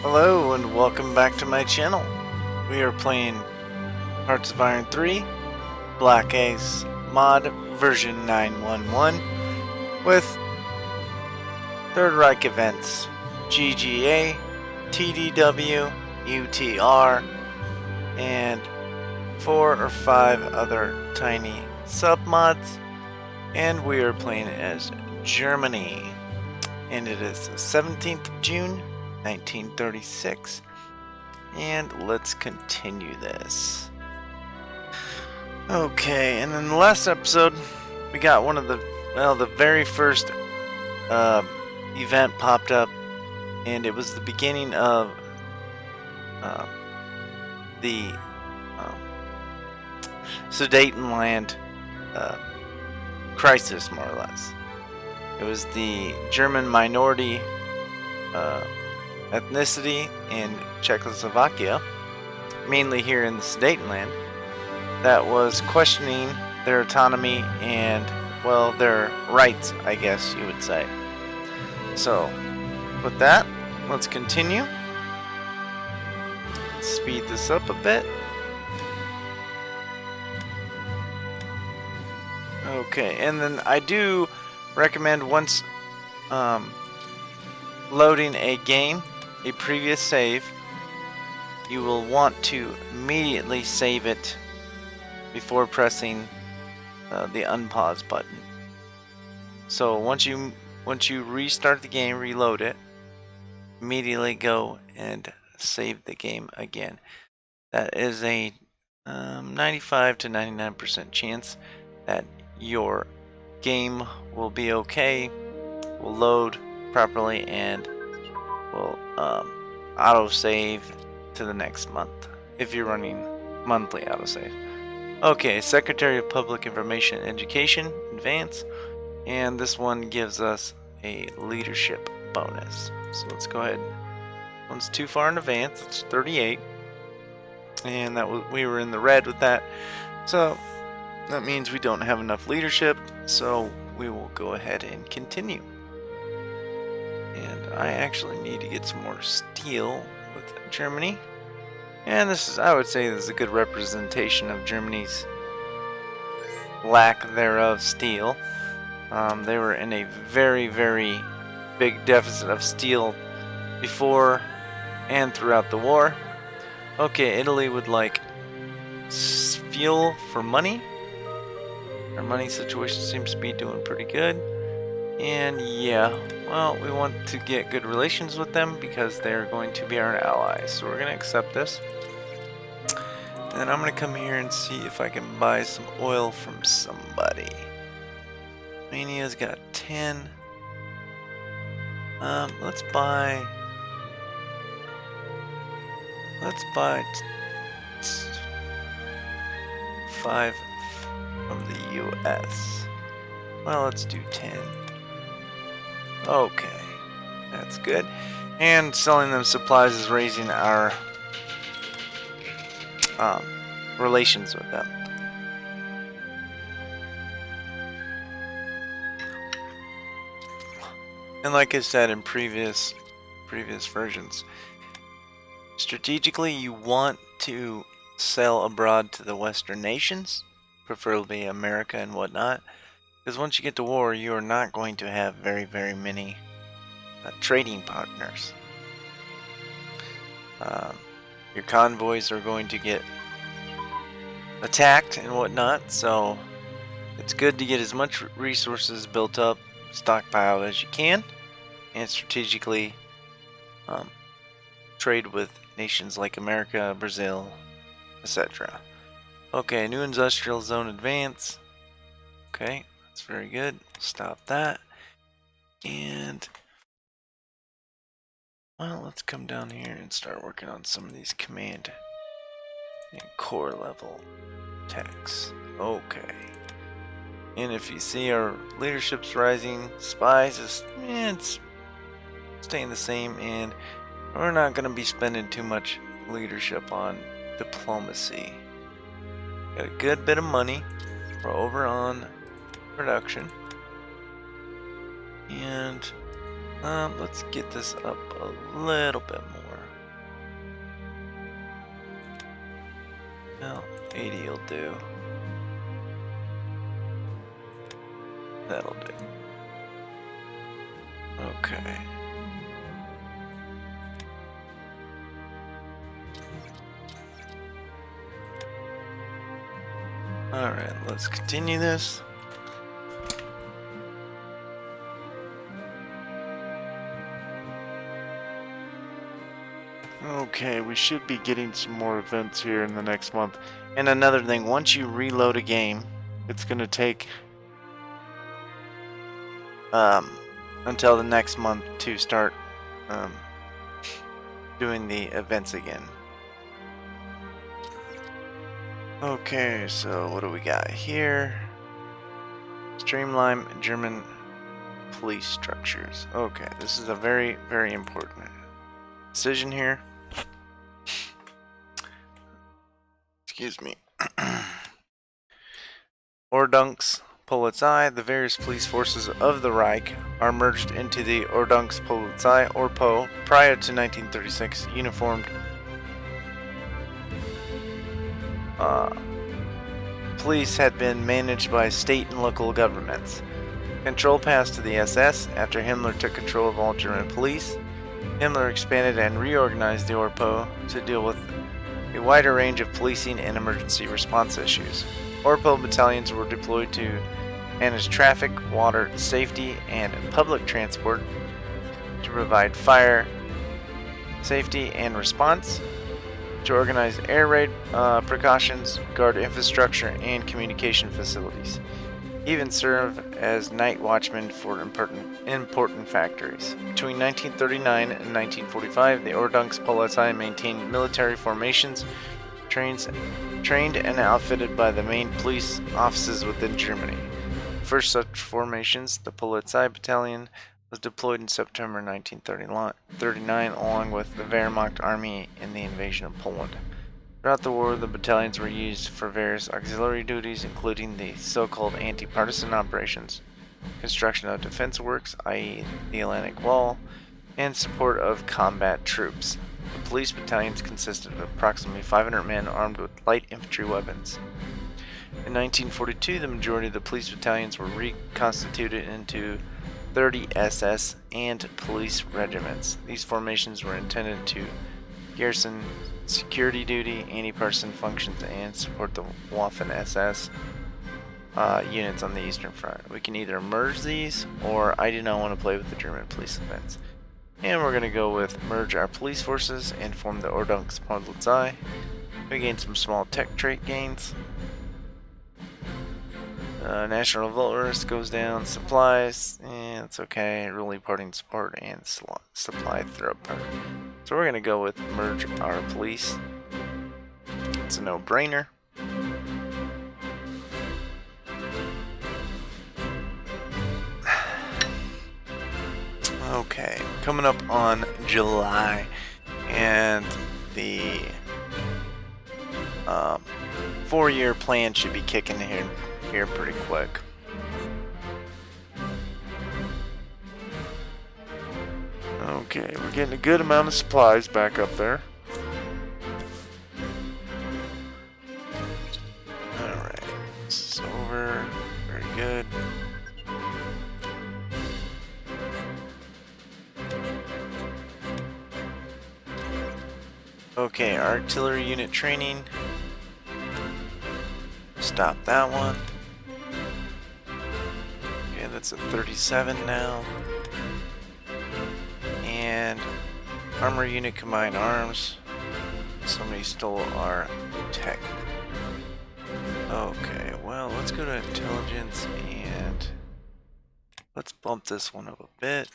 Hello and welcome back to my channel. We are playing Hearts of Iron 3, BlackIce mod version 911 with Third Reich events, GGA, TDW, UTR, and 4 or 5 other tiny submods, and we are playing as Germany, and it is the 17th of June 1936, and let's continue this. Okay, and in the last episode we got one of the very first event popped up, and it was the beginning of the Sudetenland crisis, more or less. It was the German minority ethnicity in Czechoslovakia, mainly here in the Sudetenland, that was questioning their autonomy and, well, their rights, I guess you would say. So, with that, let's continue. Let's speed this up a bit. Okay, and then I do recommend once loading a game, a previous save, you will want to immediately save it before pressing the unpause button. So once you restart the game, reload it, immediately go and save the game again. That is a 95 to 99% chance that your game will be okay, will load properly, and will autosave to the next month if you're running monthly autosave. Okay, Secretary of Public Information and Education, Advance, and this one gives us a leadership bonus. So let's go ahead. One's too far in advance, it's 38, and we were in the red with that, so that means we don't have enough leadership, so we will go ahead and continue. And I actually need to get some more steel with Germany. And I would say this is a good representation of Germany's lack thereof steel. They were in a very, very big deficit of steel before and throughout the war. Okay, Italy would like fuel for money. Our money situation seems to be doing pretty good. And yeah, well, we want to get good relations with them because they're going to be our allies. So we're going to accept this. And then I'm going to come here and see if I can buy some oil from somebody. Romania's got 10. Let's buy 5 from the US. Well, let's do 10. Okay, that's good. And selling them supplies is raising our relations with them. And like I said in previous versions, strategically you want to sell abroad to the Western nations, preferably America and whatnot, because once you get to war, you are not going to have very, very many trading partners. Your convoys are going to get attacked and whatnot, so it's good to get as much resources built up, stockpiled as you can, and strategically trade with nations like America, Brazil, etc. Okay, new industrial zone advance. Okay, that's very good. Stop that. And well, let's come down here and start working on some of these command and core level techs. Okay. And if you see our leadership's rising, spies is it's staying the same, and we're not going to be spending too much leadership on diplomacy. Got a good bit of money. We're over on production. And let's get this up a little bit more. Well, 80 will do. That'll do. Okay. Alright, let's continue this. Okay, we should be getting some more events here in the next month. And another thing, once you reload a game, It's gonna take until the next month to start doing the events again. Okay, so what do we got here? Streamline German police structures. Okay, this is a very, very important decision here. Excuse me. Ordnungspolizei, the various police forces of the Reich, are merged into the Ordnungspolizei, or PO, prior to 1936, uniformed police had been managed by state and local governments. Control passed to the SS after Himmler took control of all German police. Himmler expanded and reorganized the ORPO to deal with a wider range of policing and emergency response issues. ORPO battalions were deployed to manage traffic, water, safety, and public transport, to provide fire, safety, and response, to organize air raid precautions, guard infrastructure and communication facilities, even serve as night watchmen for important factories. Between 1939 and 1945, the Ordnungspolizei maintained military formations, trained and outfitted by the main police offices within Germany. The first such formations, the Polizei Battalion, was deployed in September 1939 along with the Wehrmacht Army in the invasion of Poland. Throughout the war, the battalions were used for various auxiliary duties, including the so-called anti-partisan operations, construction of defense works, i.e. the Atlantic Wall, and support of combat troops. The police battalions consisted of approximately 500 men armed with light infantry weapons. In 1942, the majority of the police battalions were reconstituted into 30 SS and police regiments. These formations were intended to garrison security duty, anti-partisan functions, and support the Waffen SS units on the Eastern Front. We can either merge these, or I do not want to play with the German police events. And we're going to go with merge our police forces and form the Ordnungspolizei. We gain some small tech trait gains. National revolt risk goes down. Supplies, it's okay. Really parting support and supply throughput. So we're going to go with merge our police. It's a no-brainer. Okay, coming up on July, and the 4-year plan should be kicking in here pretty quick. Okay, we're getting a good amount of supplies back up there. Alright, this is over. Very good. Okay, artillery unit training. Stop that one. Okay, that's at 37 now. And armor unit combined arms. Somebody stole our tech. Okay, well, let's go to intelligence and let's bump this one up a bit.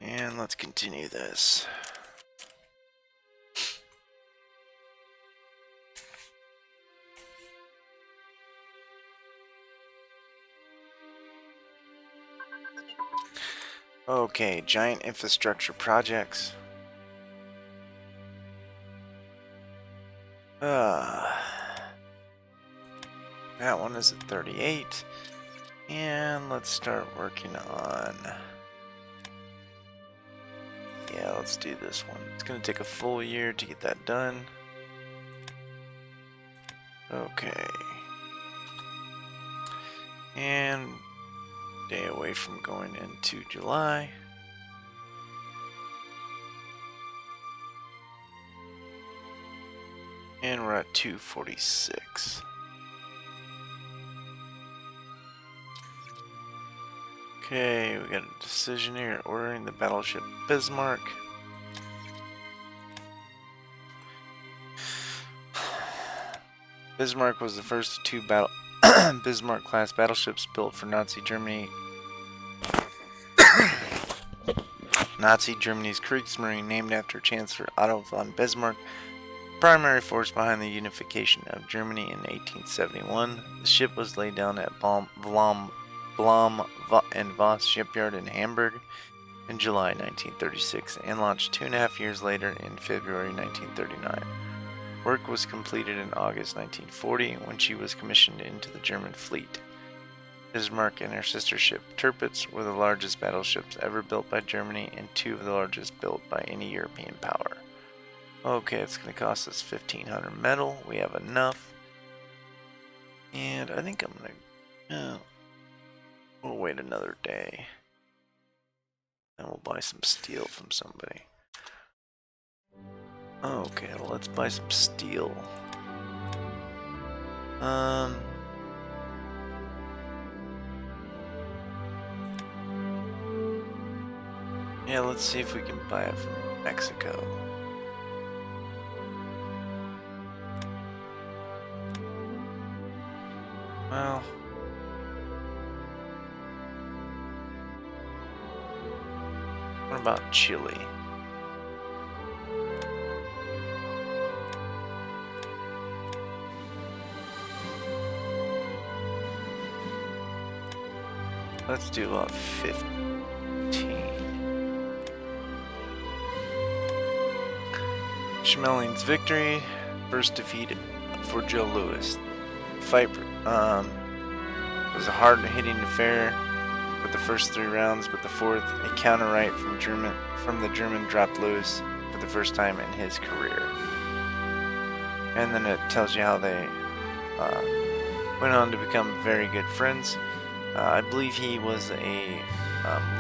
And let's continue this. Okay, giant infrastructure projects. That one is at 38. And let's start working on Yeah, let's do this one. It's gonna take a full year to get that done. Okay. And day away from going into July. And we're at 246. Okay, we got a decision here. Ordering the battleship Bismarck. Bismarck was the first of two Bismarck-class battleships built for Nazi Germany. Nazi Germany's Kriegsmarine, named after Chancellor Otto von Bismarck, primary force behind the unification of Germany in 1871. The ship was laid down at Blom and Voss shipyard in Hamburg in July 1936 and launched 2.5 years later in February 1939. Work was completed in August 1940 when she was commissioned into the German fleet. Bismarck and her sister ship Tirpitz were the largest battleships ever built by Germany and two of the largest built by any European power. Okay, it's going to cost us 1,500 metal. We have enough. And I think I'm going to... we'll wait another day. And we'll buy some steel from somebody. Okay, well, let's buy some steel. Yeah, let's see if we can buy it from Mexico. Well, what about Chile? Let's do about 15. Schmeling's victory, first defeat for Joe Louis. The fight was a hard-hitting affair with the first 3 rounds, but the fourth, a counter right from the German dropped Louis for the first time in his career. And then it tells you how they went on to become very good friends. I believe he was a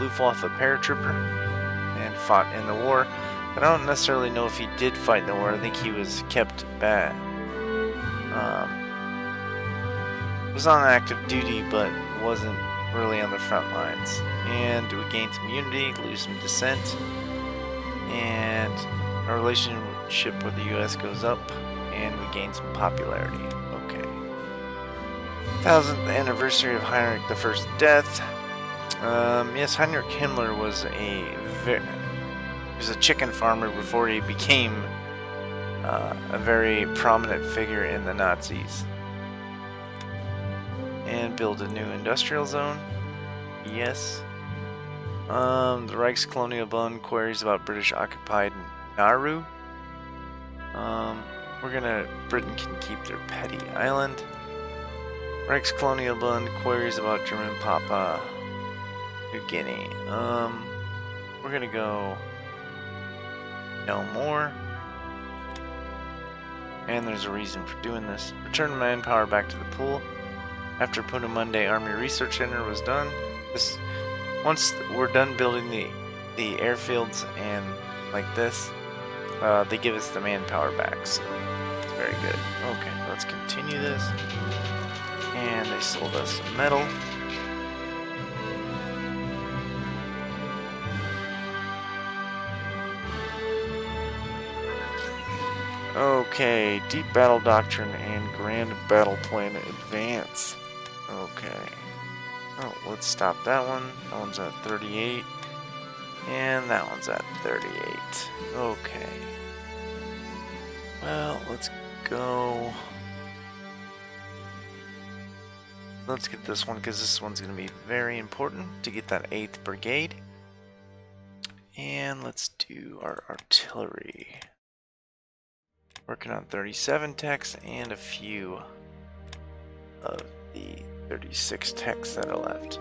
Luftwaffe paratrooper and fought in the war, but I don't necessarily know if he did fight in the war. I think he was kept back. Was on active duty, but wasn't really on the front lines. And we gained some unity, lose some dissent, and our relationship with the U.S. goes up, and we gain some popularity. Okay. 1000th anniversary of Heinrich I's death. Yes, Heinrich Himmler was a chicken farmer before he became a very prominent figure in the Nazis. And build a new industrial zone. Yes. The Reich's colonial bund queries about British occupied Nauru. Britain can keep their petty island. Reich's colonial bund queries about German Papua New Guinea. We're gonna go no more. And there's a reason for doing this. Return manpower back to the pool. After Poonamunday Army Research Center was done, once we're done building the airfields and like this, they give us the manpower back, so it's very good. Okay, let's continue this. And they sold us some metal. Okay, Deep Battle Doctrine and Grand Battle Plan Advance. Okay. Oh, let's stop that one. That one's at 38. And that one's at 38. Okay. Well, let's go. Let's get this one, because this one's going to be very important to get that 8th Brigade. And let's do our artillery. Working on 37 techs and a few of the 36 techs that are left.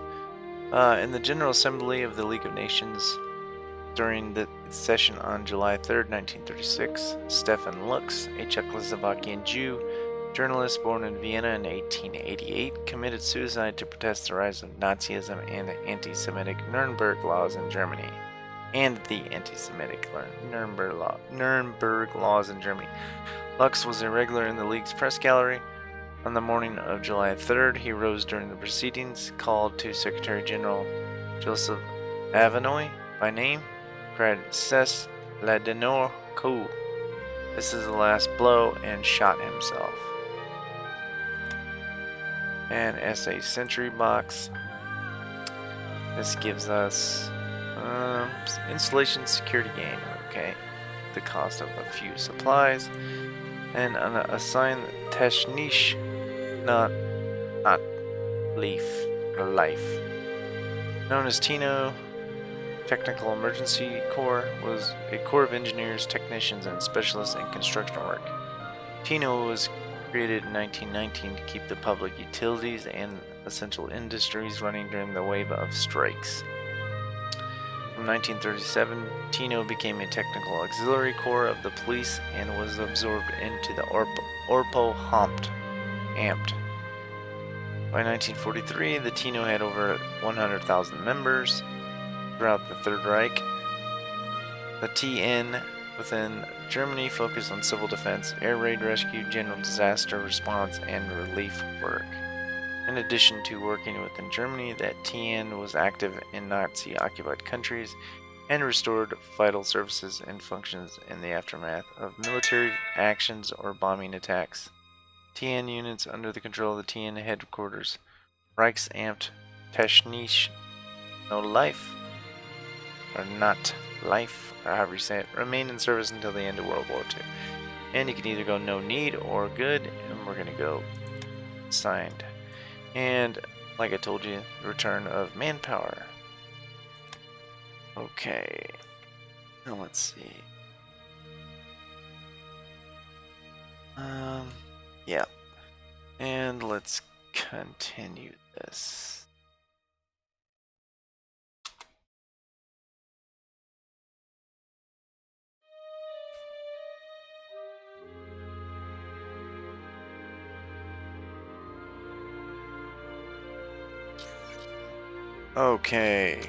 In the General Assembly of the League of Nations, During the session on July 3rd, 1936, Stefan Lux, a Czechoslovakian Jew, journalist born in Vienna in 1888, committed suicide to protest the rise of Nazism and the anti-Semitic Nuremberg laws in Germany. Nuremberg laws in Germany. Lux was a regular in the League's press gallery. On the morning of July 3rd, he rose during the proceedings, called to Secretary General Joseph Avenoy by name, cried, "C'est le dernier coup. This is the last blow," and shot himself. And SA Sentry Box. This gives us installation security gain. Okay, the cost of a few supplies, and assign Technisch, not leaf or life. Known as Tino, Technical Emergency Corps was a corps of engineers, technicians, and specialists in construction work. Tino was created in 1919 to keep the public utilities and essential industries running during the wave of strikes. From 1937, Tino became a technical auxiliary corps of the police and was absorbed into the Orpo Amt. By 1943, the Tino had over 100,000 members throughout the Third Reich. The TN within Germany focused on civil defense, air raid rescue, general disaster response, and relief work. In addition to working within Germany, that TN was active in Nazi-occupied countries and restored vital services and functions in the aftermath of military actions or bombing attacks. TN units under the control of the TN headquarters, Reichsamt Technisch, no life, or not life, or however you say it, remained in service until the end of World War II. And you can either go no need or good, and we're going to go signed. And like I told you, return of manpower. Okay, now let's see. Yeah, and let's continue this. Okay.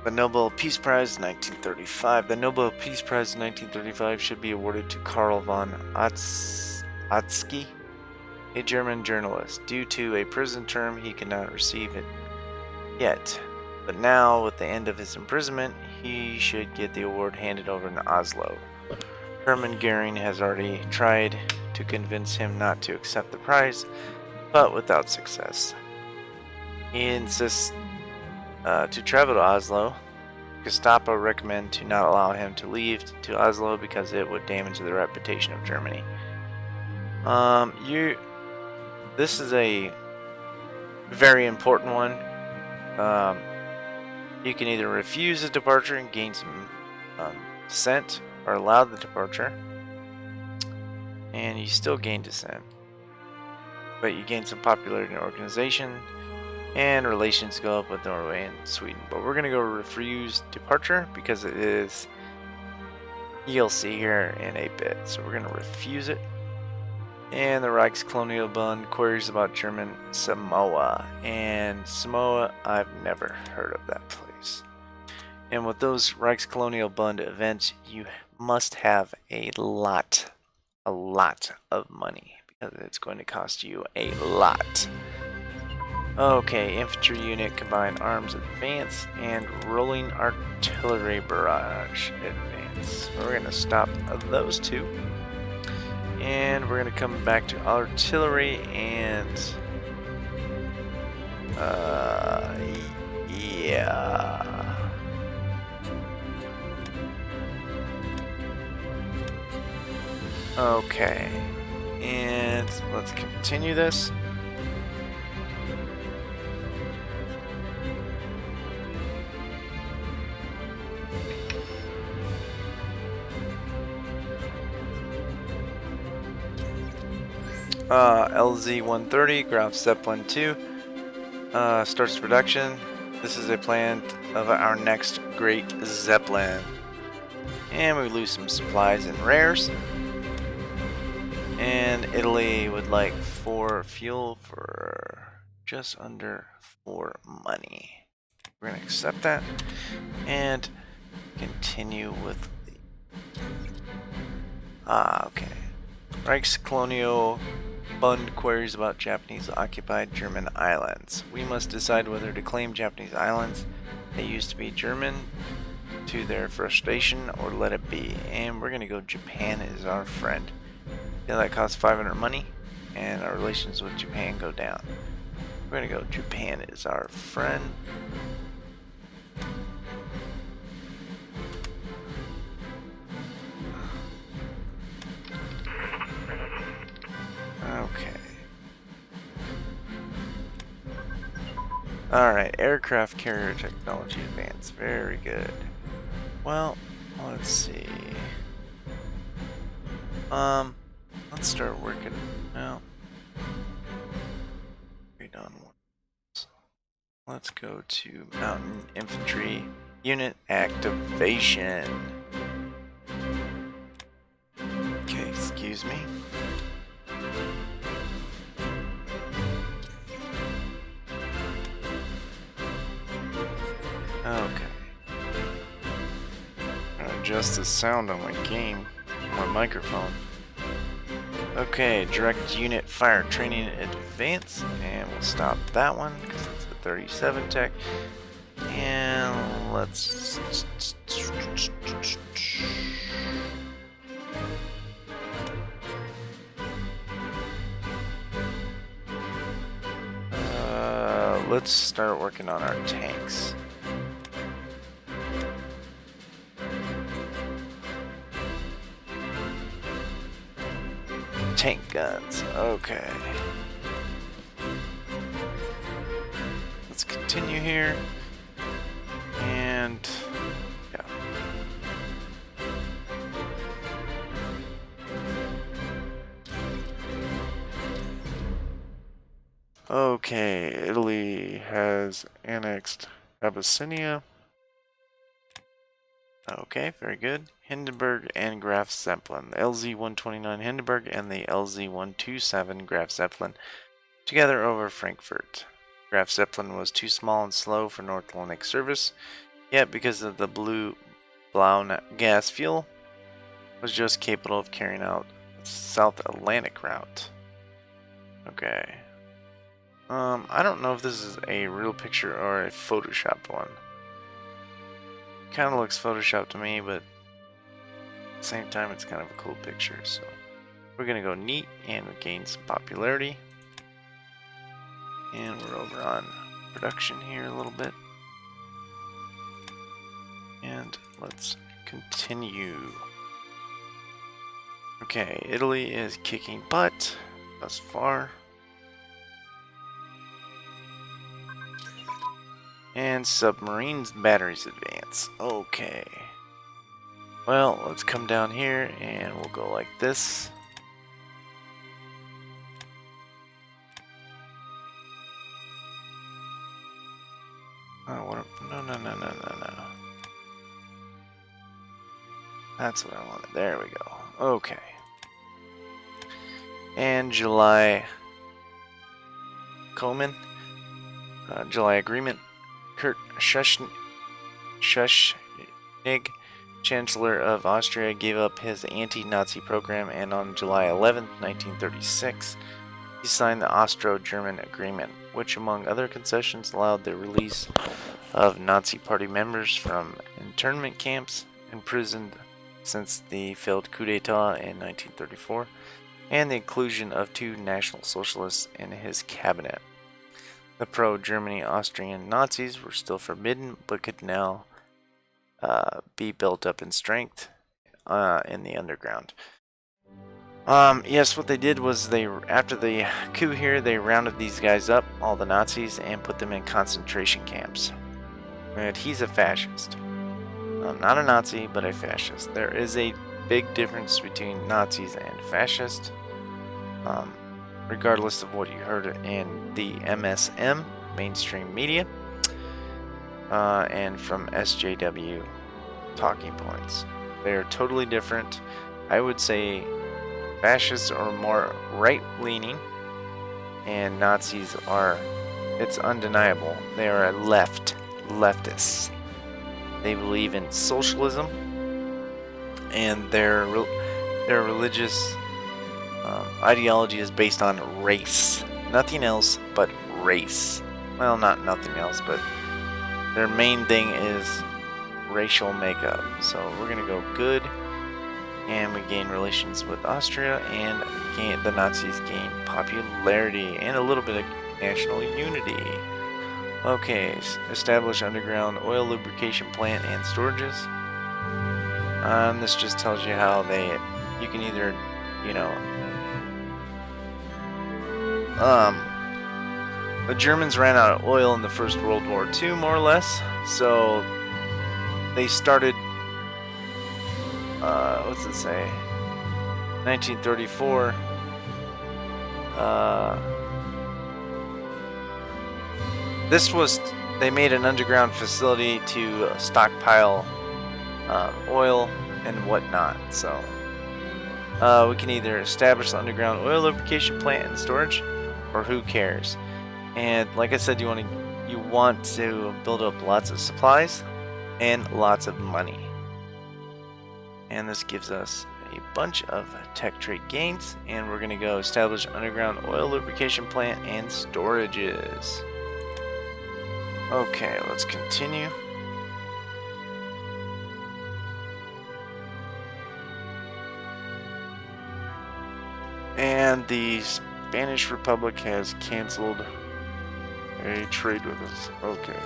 The Nobel Peace Prize 1935. The Nobel Peace Prize 1935 should be awarded to Karl von Otzke, a German journalist. Due to a prison term, he cannot receive it yet. But now, with the end of his imprisonment, he should get the award handed over in Oslo. Hermann Goering has already tried to convince him not to accept the prize, but without success. He insists to travel to Oslo. Gestapo recommend to not allow him to leave to Oslo because it would damage the reputation of Germany. This is a very important one. You can either refuse the departure and gain some dissent, or allow the departure, and you still gain dissent, but you gain some popularity in the organization, and relations go up with Norway and Sweden. But we're going to go refuse departure because it is, you'll see here in a bit. So we're going to refuse it. And the Reichskolonialbund queries about German Samoa. And Samoa, I've never heard of that place. And with those Reichskolonialbund events, you must have a lot of money, because it's going to cost you a lot. Okay, infantry unit, combined arms advance, and rolling artillery barrage advance. We're going to stop those two. And we're going to come back to artillery and... yeah. Okay. And let's continue this. LZ-130, Graf Zeppelin 2, starts production. This is a plan of our next great Zeppelin. And we lose some supplies and rares. And Italy would like 4 fuel for just under 4 money. We're going to accept that and continue with the... okay. Reich's Colonial Fund queries about Japanese occupied German islands. We must decide whether to claim Japanese islands. They used to be German to their frustration or let it be. And we're going to go Japan is our friend. Yeah, that costs 500 money and our relations with Japan go down. We're going to go Japan is our friend. Okay. Alright, aircraft carrier technology advance. Very good. Well, let's see. Let's start working. Well, read on ones. Let's go to Mountain Infantry Unit Activation. Okay, excuse me. Okay. Adjust the sound on my game, my microphone. Okay, direct unit fire training advance, and we'll stop that one because it's a 37 tech. And let's let's start working on our tanks. Tank guns, okay. Let's continue here. And yeah. Okay, Italy has annexed Abyssinia. Okay, very good. Hindenburg and Graf Zeppelin. The LZ-129 Hindenburg and the LZ-127 Graf Zeppelin together over Frankfurt. Graf Zeppelin was too small and slow for North Atlantic service, yet because of the Blau gas fuel, was just capable of carrying out the South Atlantic route. Okay. I don't know if this is a real picture or a photoshopped one. Kind of looks photoshopped to me, but at the same time it's kind of a cool picture, so we're gonna go neat and we gain some popularity. And we're over on production here a little bit. And let's continue. Okay, Italy is kicking butt thus far. And submarines batteries advance. Okay. Well, let's come down here and we'll go like this. Oh, what? No. That's what I wanted. There we go. Okay. And July Komen. July Agreement. Kurt Schuschnigg, Chancellor of Austria, gave up his anti-Nazi program, and on July 11, 1936, he signed the Austro-German Agreement, which, among other concessions, allowed the release of Nazi Party members from internment camps imprisoned since the failed coup d'etat in 1934, and the inclusion of 2 National Socialists in his cabinet. The pro-Germany Austrian Nazis were still forbidden, but could now be built up in strength in the underground. Yes, what they did was after the coup here, they rounded these guys up, all the Nazis, and put them in concentration camps. And he's a fascist. Not a Nazi, but a fascist. There is a big difference between Nazis and fascists. Regardless of what you heard in the MSM, mainstream media. and from SJW talking points. They are totally different. I would say fascists are more right-leaning, and Nazis are, it's undeniable, they are leftists. They believe in socialism, and their religious ideology is based on race. Nothing else but race. Well, not nothing else, but their main thing is racial makeup. So we're going to go good, and we gain relations with Austria, and the Nazis gain popularity and a little bit of national unity. Okay, establish underground oil lubrication plant and storages. This just tells you how you can either, the Germans ran out of oil in the First World War II, more or less, so they started, what's it say, 1934, they made an underground facility to stockpile oil and whatnot. So we can either establish the underground oil lubrication plant and storage, or who cares. And like I said, you want to build up lots of supplies and lots of money. And this gives us a bunch of tech trait gains, and we're going to go establish underground oil lubrication plant and storages. Okay, let's continue. And the Spanish Republic has canceled a trade with us. Okay.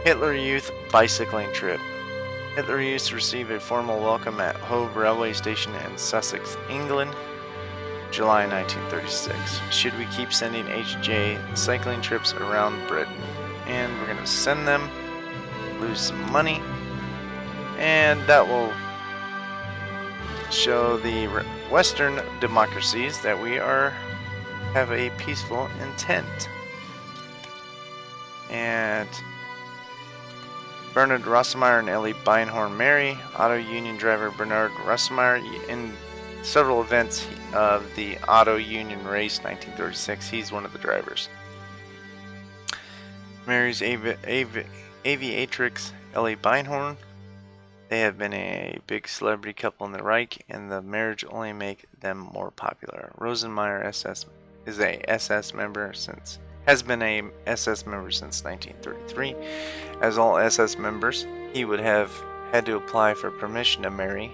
Hitler Youth bicycling trip. Hitler Youth receive a formal welcome at Hove Railway Station in Sussex, England, July 1936. Should we keep sending HJ cycling trips around Britain? And we're going to send them, lose some money, and that will show the Western democracies that we have a peaceful intent. And Bernard Rossemeyer and Ellie Beinhorn marry. Auto Union driver Bernard Rossemeyer in several events of the Auto Union race 1936. He's one of the drivers. Marries aviatrix Ellie Beinhorn. They have been a big celebrity couple in the Reich, and the marriage only make them more popular. Rosenmeyer has been a SS member since 1933. As all SS members, he would have had to apply for permission to marry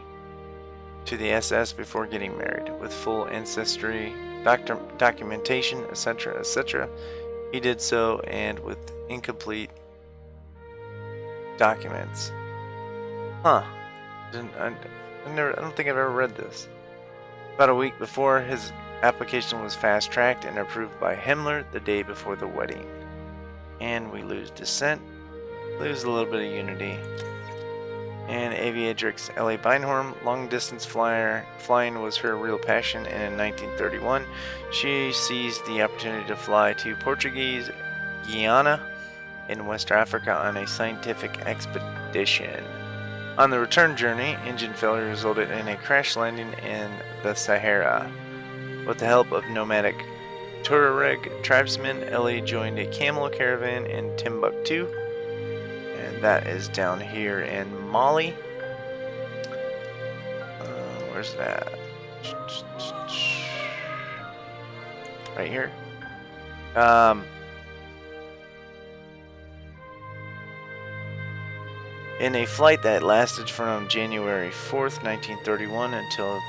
to the SS before getting married, with full ancestry documentation, etc., etc. He did so, and with incomplete documents. Huh. I don't think I've ever read this. About a week before, his application was fast-tracked and approved by Himmler the day before the wedding. And we lose descent, lose a little bit of unity. And aviatrix Ellie Beinhorn, long-distance flying was her real passion, and in 1931, she seized the opportunity to fly to Portuguese Guiana in West Africa on a scientific expedition. On the return journey, engine failure resulted in a crash landing in the Sahara. With the help of nomadic Tuareg tribesmen, Ellie joined a camel caravan in Timbuktu, and that is down here in Mali. Where's that? Right here. In a flight that lasted from January 4th, 1931 until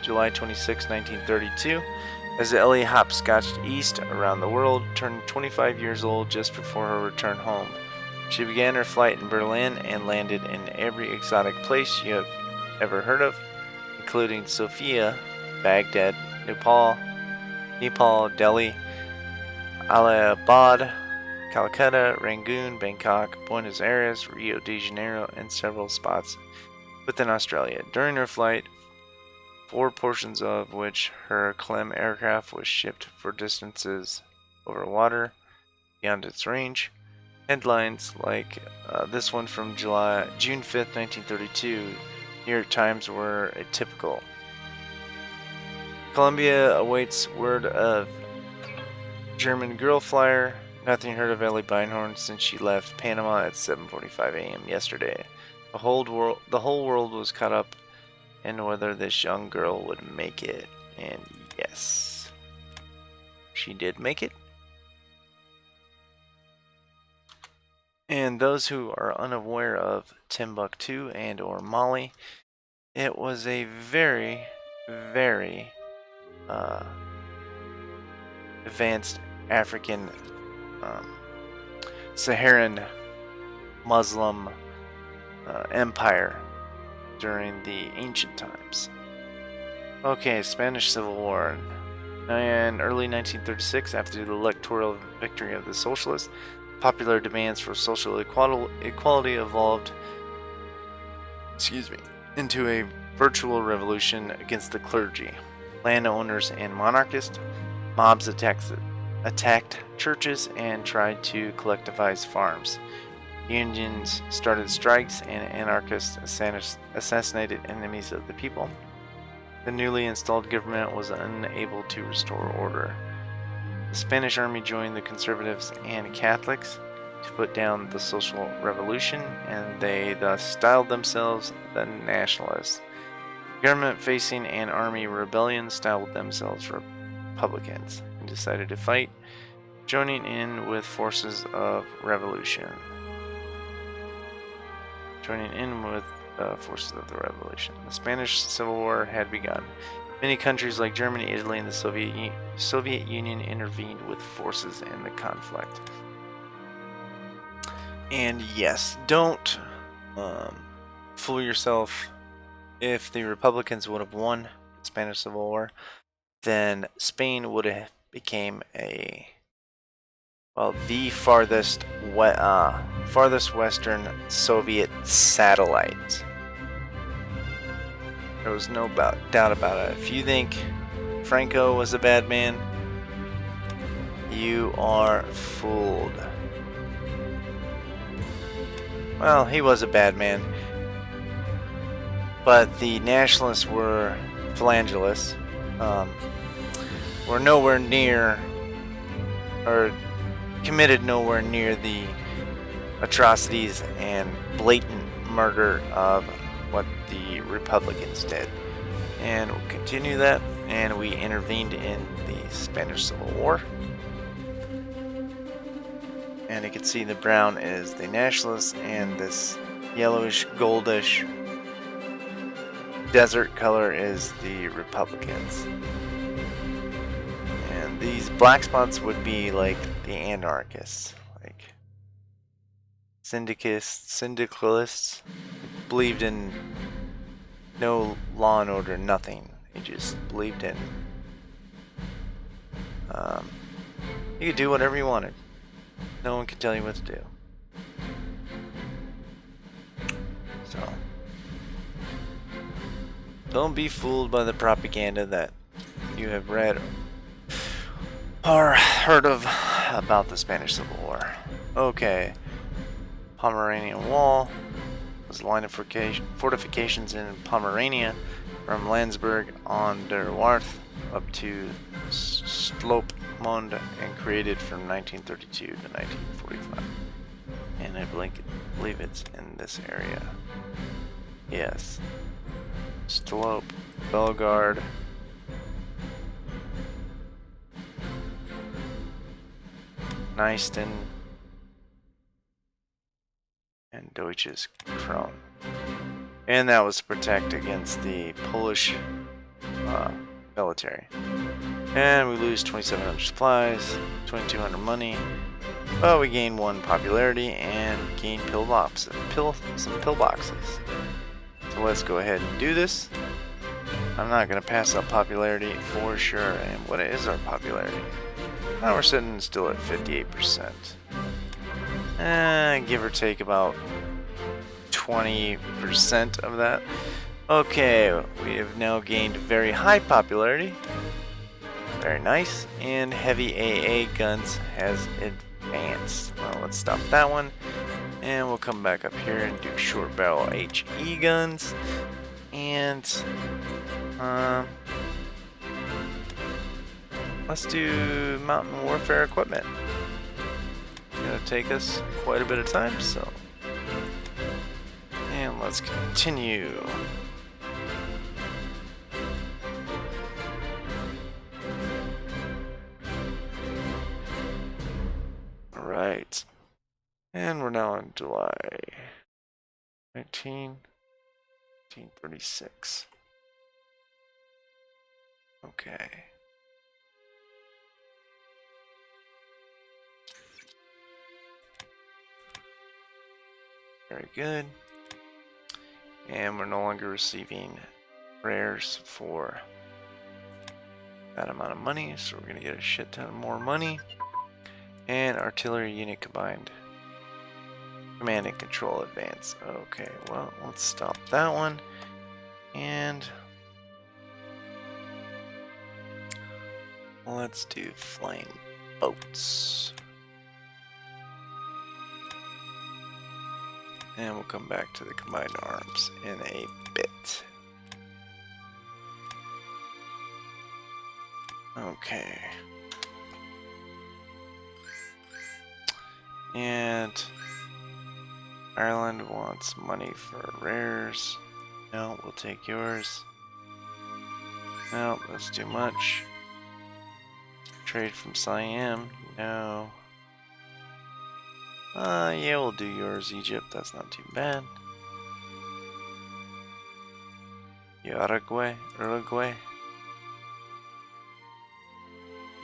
July 26, 1932, as Ellie hopscotched east around the world, turned 25 years old just before her return home. She began her flight in Berlin and landed in every exotic place you have ever heard of, including Sofia, Baghdad, Nepal, Delhi, Allahabad, Calcutta, Rangoon, Bangkok, Buenos Aires, Rio de Janeiro, and several spots within Australia. During her flight, 4 portions of which her Clem aircraft was shipped for distances over water beyond its range, Headlines like this one from June 5th, 1932, New York Times were atypical. Colombia awaits word of German girl flyer. Nothing heard of Ellie Beinhorn since she left Panama at 7:45 a.m. yesterday. The whole world was caught up in whether this young girl would make it, and yes, she did make it. And those who are unaware of Timbuktu and or Mali, it was a very, very advanced African Saharan Muslim empire during the ancient times. Okay, Spanish Civil War. In early 1936, after the electoral victory of the socialists, popular demands for social equality evolved into a virtual revolution against the clergy, landowners, and monarchists. Mobs attacked churches and tried to collectivize farms. Unions started strikes, and anarchists assassinated enemies of the people. The newly installed government was unable to restore order. The Spanish army joined the conservatives and Catholics to put down the social revolution, and they thus styled themselves the nationalists. Government facing an army rebellion styled themselves Republicans and decided to fight, joining in with forces of revolution. The Spanish Civil War had begun. Many countries like Germany, Italy, and the Soviet Union intervened with forces in the conflict. And yes, don't fool yourself. If the Republicans would have won the Spanish Civil War, then Spain would have became the farthest western Soviet satellite. There was no doubt about it. If you think Franco was a bad man, you are fooled. Well, he was a bad man, but the nationalists were phalangists, were nowhere near, or committed nowhere near the atrocities and blatant murder of what the Republicans did. And we'll continue that, and we intervened in the Spanish Civil War. And you can see the brown is the nationalists, and this yellowish, goldish desert color is the Republicans. And these black spots would be like the anarchists, like syndicalists, believed in no law and order, nothing. They just believed in you could do whatever you wanted. No one could tell you what to do. So don't be fooled by the propaganda that you have read or heard of about the Spanish Civil War. Okay, Pomeranian Wall was a line of fortifications in Pomerania from Landsberg on der Warth up to Sloopmond, and created from 1932 to 1945. And I believe it's in this area. Yes. Sloop, Bellegarde, Neisten, and Deutsches Kron. And that was to protect against the Polish military. And we lose 2,700 supplies, 2,200 money, but we gain 1 popularity and gain some pill boxes. So let's go ahead and do this. I'm not going to pass up popularity for sure. And what is our popularity? Now we're sitting still at 58%. Give or take about 20% of that. Okay, we have now gained very high popularity. Very nice. And heavy AA guns has advance. Well, let's stop that one. And we'll come back up here and do short barrel HE guns. And let's do mountain warfare equipment. It's gonna take us quite a bit of time, so. And let's continue. Alright. And we're now in July 1936. Okay. Very good. And we're no longer receiving rares for that amount of money, so we're going to get a shit ton more money. And artillery unit combined. Command and control advance. Okay, well, let's stop that one. And let's do flying boats. And we'll come back to the combined arms in a bit. Okay. And Ireland wants money for rares. No, we'll take yours. No, that's too much. Trade from Siam. No. Yeah, we'll do yours, Egypt. That's not too bad. Uruguay.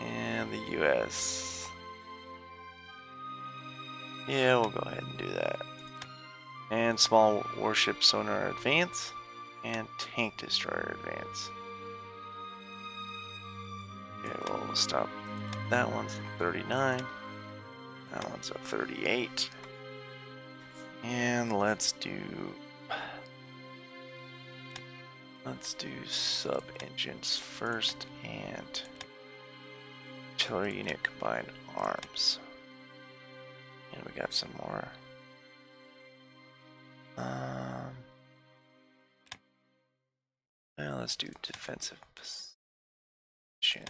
And the US. Yeah, we'll go ahead and do that. And small warship sonar advance. And tank destroyer advance. Okay, well, we'll stop. That one's at 39. That one's at 38. And let's do sub engines first and artillery unit combined arms. And we got some more. Well, let's do defensive position.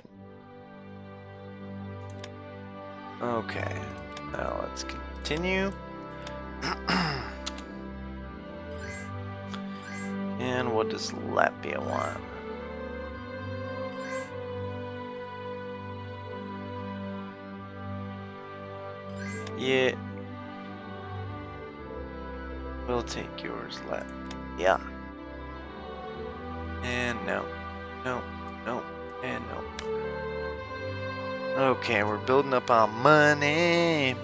Okay, now let's continue. And what does Latvia want? Yeah. We'll take yours, Latvia. And no, and no. Okay, we're building up our money.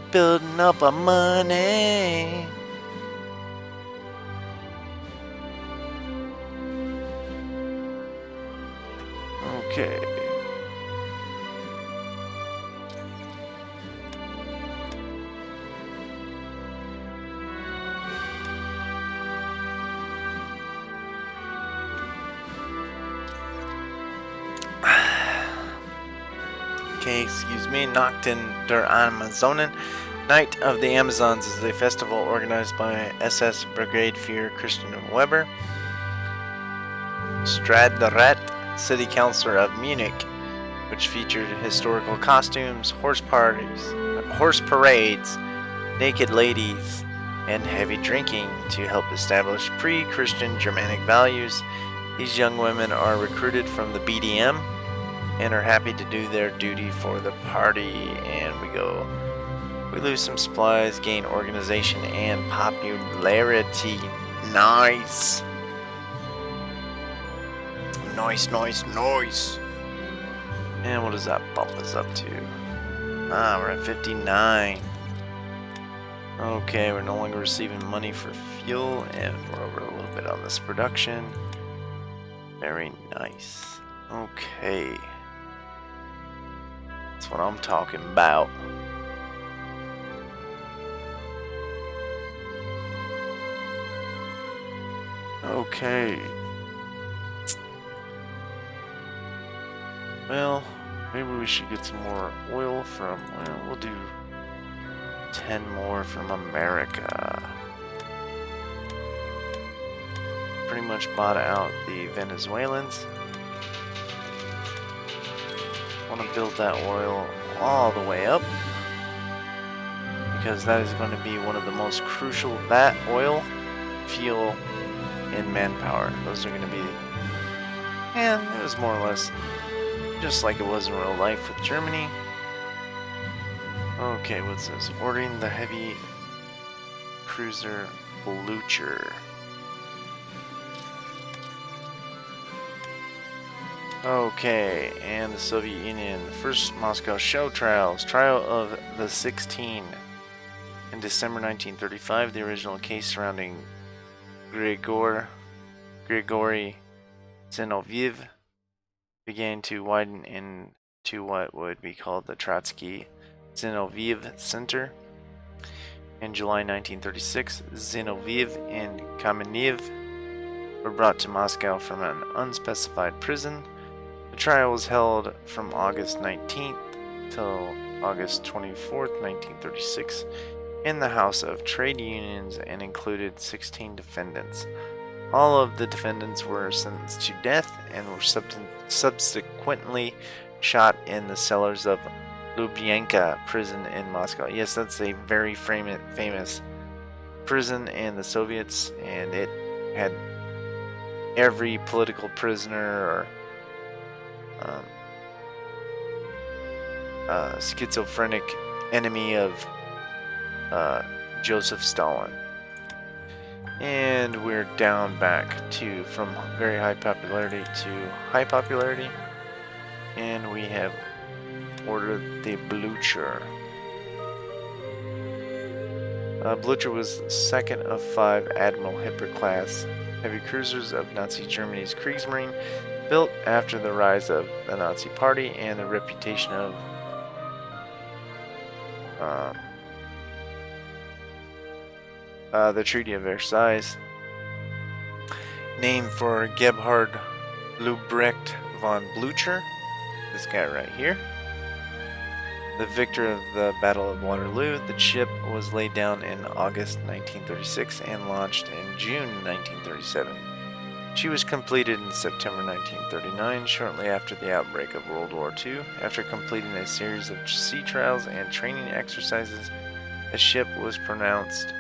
Okay. Okay, excuse me. Nachten der Amazonen. Night of the Amazons is a festival organized by SS Brigade Führer Christian Weber. Stadtrat, city councilor of Munich, which featured historical costumes, horse parades, naked ladies, and heavy drinking to help establish pre-Christian Germanic values. These young women are recruited from the BDM and are happy to do their duty for the party. And we lose some supplies, gain organization and popularity. Nice. Nice. And what does that bump us up to? We're at 59. Okay, we're no longer receiving money for fuel, and we're over a little bit on this production. Very nice. Okay. That's what I'm talking about. Okay. Well, maybe we should get some more oil from, well, we'll do 10 more from America. Pretty much bought out the Venezuelans. Want to build that oil all the way up, because that is going to be one of the most crucial, that oil, fuel, and manpower. Those are going to be, and it was more or less just like it was in real life with Germany. Okay, what's this? Ordering the heavy cruiser Blucher. Okay, and the Soviet Union. The first Moscow show trials. Trial of the 16. In December 1935, the original case surrounding Grigory Zinoviev began to widen into what would be called the Trotsky Zinoviev Center. In July 1936, Zinoviev and Kamenev were brought to Moscow from an unspecified prison. The trial was held from August 19th till August 24th, 1936, in the House of Trade Unions and included 16 defendants. All of the defendants were sentenced to death and were subsequently shot in the cellars of Lubyanka prison in Moscow. Yes, that's a very famous prison in the Soviets, and it had every political prisoner or schizophrenic enemy of Joseph Stalin. And we're down back to from very high popularity to high popularity, and we have ordered the Blucher. Blucher was the second of 5 Admiral Hitler class heavy cruisers of Nazi Germany's Kriegsmarine, built after the rise of the Nazi Party and the reputation of the Treaty of Versailles, named for Gebhard Lubrecht von Blücher, this guy right here. The victor of the Battle of Waterloo, the ship was laid down in August 1936 and launched in June 1937. She was completed in September 1939, shortly after the outbreak of World War II. After completing a series of sea trials and training exercises, the ship was pronounced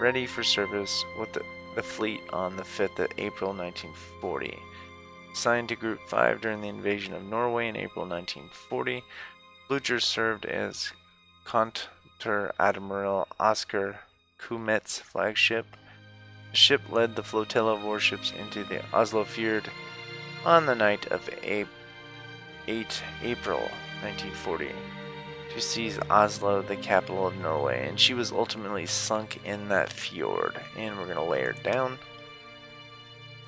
ready for service with the fleet on the 5th of April 1940. Assigned to Group 5 during the invasion of Norway in April 1940, Blucher served as Conter-Admiral Oskar Kumet's flagship. The ship led the flotilla of warships into the Oslo Fjord on the night of 8 April 1940 to seize Oslo, the capital of Norway, and she was ultimately sunk in that fjord. And we're going to lay her down.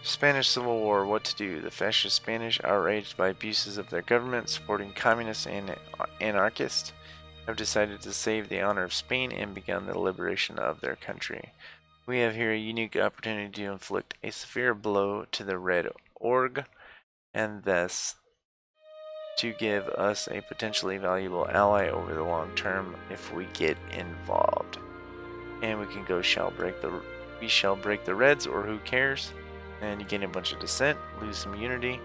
Spanish Civil War, what to do? The fascist Spanish, outraged by abuses of their government, supporting communists and anarchists, have decided to save the honor of Spain and begun the liberation of their country. We have here a unique opportunity to inflict a severe blow to the Red Org, and thus to give us a potentially valuable ally over the long term if we get involved. And we can go we shall break the Reds, or who cares? And you gain a bunch of dissent, lose some unity,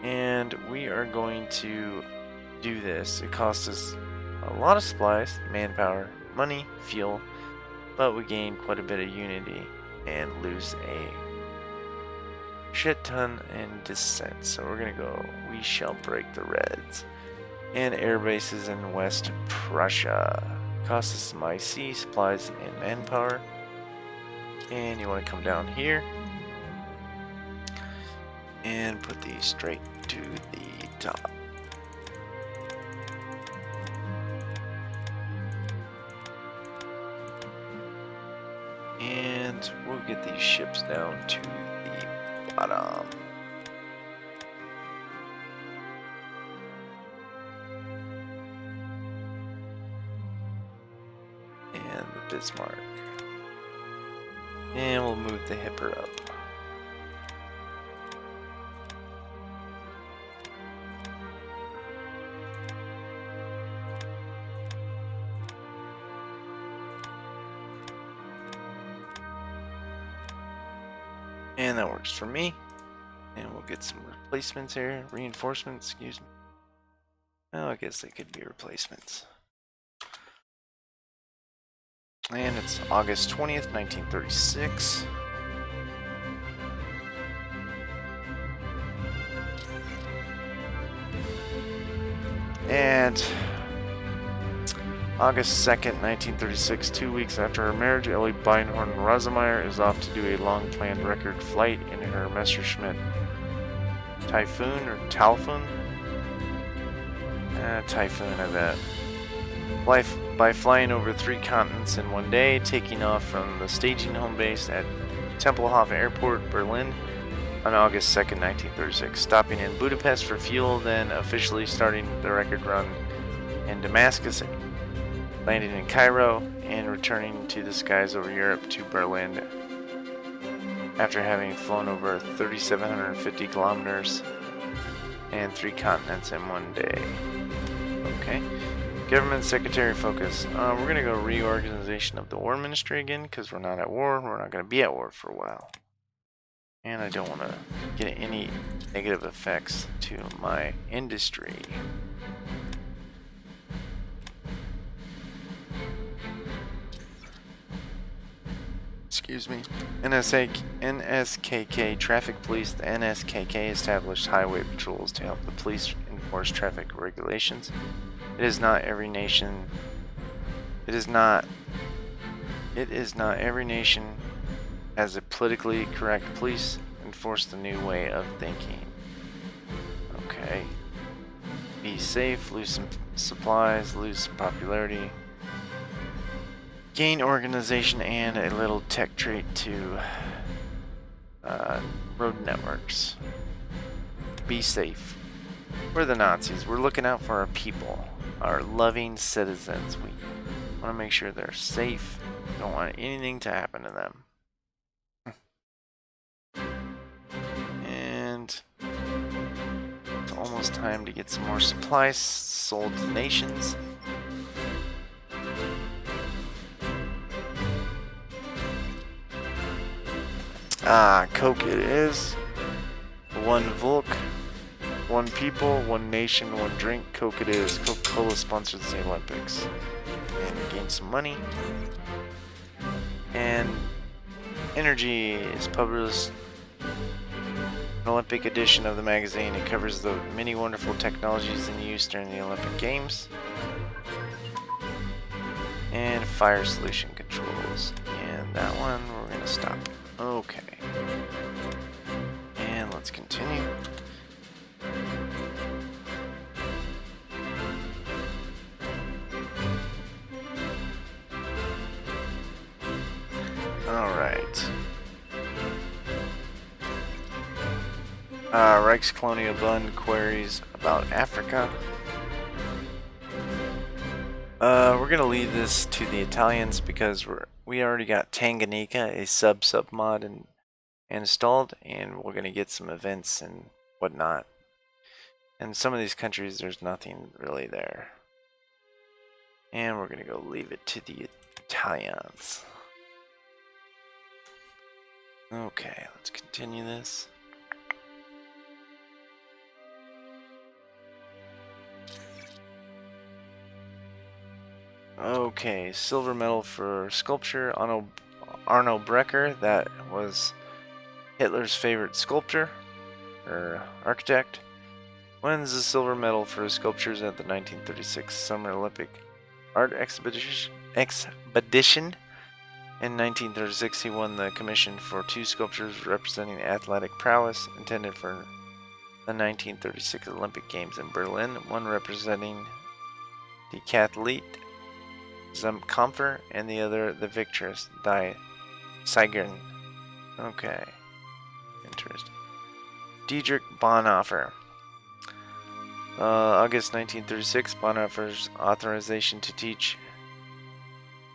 and we are going to do this. It costs us a lot of supplies, manpower, money, fuel, but we gain quite a bit of unity and lose a shit ton in dissent. So we're gonna go, we shall break the Reds. And air bases in West Prussia. Costs us some IC, supplies, and manpower. And you want to come down here and put these straight to the top. And we'll get these ships down to the bottom. And the Bismarck. And we'll move the Hipper up. And that works for me. And we'll get some replacements here. Reinforcements, excuse me. Oh, I guess they could be replacements. And it's August 20th, 1936. And August 2nd, 1936, 2 weeks after her marriage, Ellie Beinhorn Rosemeyer is off to do a long-planned record flight in her Messerschmitt Typhoon or Talfoon? Typhoon, I bet. By flying over 3 continents in one day, taking off from the staging home base at Tempelhof Airport, Berlin, on August 2nd, 1936, stopping in Budapest for fuel, then officially starting the record run in Damascus, landing in Cairo, and returning to the skies over Europe to Berlin after having flown over 3,750 kilometers and 3 continents in one day. Okay. Government Secretary focus. We're going to go reorganization of the War Ministry again because we're not at war. We're not going to be at war for a while. And I don't want to get any negative effects to my industry. Excuse me. NSKK Traffic Police. The NSKK established highway patrols to help the police enforce traffic regulations. It is not every nation has a politically correct police enforce the new way of thinking. Okay. Be safe, lose some supplies, lose some popularity. Gain organization and a little tech trait to road networks. Be safe. We're the Nazis. We're looking out for our people, our loving citizens. We want to make sure they're safe. We don't want anything to happen to them. And it's almost time to get some more supplies sold to nations. Coke it is. One Volk, one people, one nation, one drink. Coke it is. Coca-Cola sponsors the Olympics. And gain some money. And Energy is published an Olympic edition of the magazine. It covers the many wonderful technologies in use during the Olympic Games. And Fire Solution Controls. And that one we're going to stop. Okay. And let's continue. Alright. Reich's Colonial Bund queries about Africa. We're gonna leave this to the Italians because we already got Tanganyika, a sub mod installed, and we're gonna get some events and whatnot. And some of these countries, there's nothing really there. And we're gonna go leave it to the Italians. Okay, let's continue this. Okay, silver medal for sculpture. Arno Brecker, that was Hitler's favorite sculptor or architect, wins the silver medal for his sculptures at the 1936 Summer Olympic Art Expedition. In 1936, he won the commission for 2 sculptures representing athletic prowess intended for the 1936 Olympic Games in Berlin, one representing the Kathlete Kampfer and the other the victress Die Sigern. Okay. Interesting. Dietrich Bonhoeffer. August 1936, Bonhoeffer's authorization to teach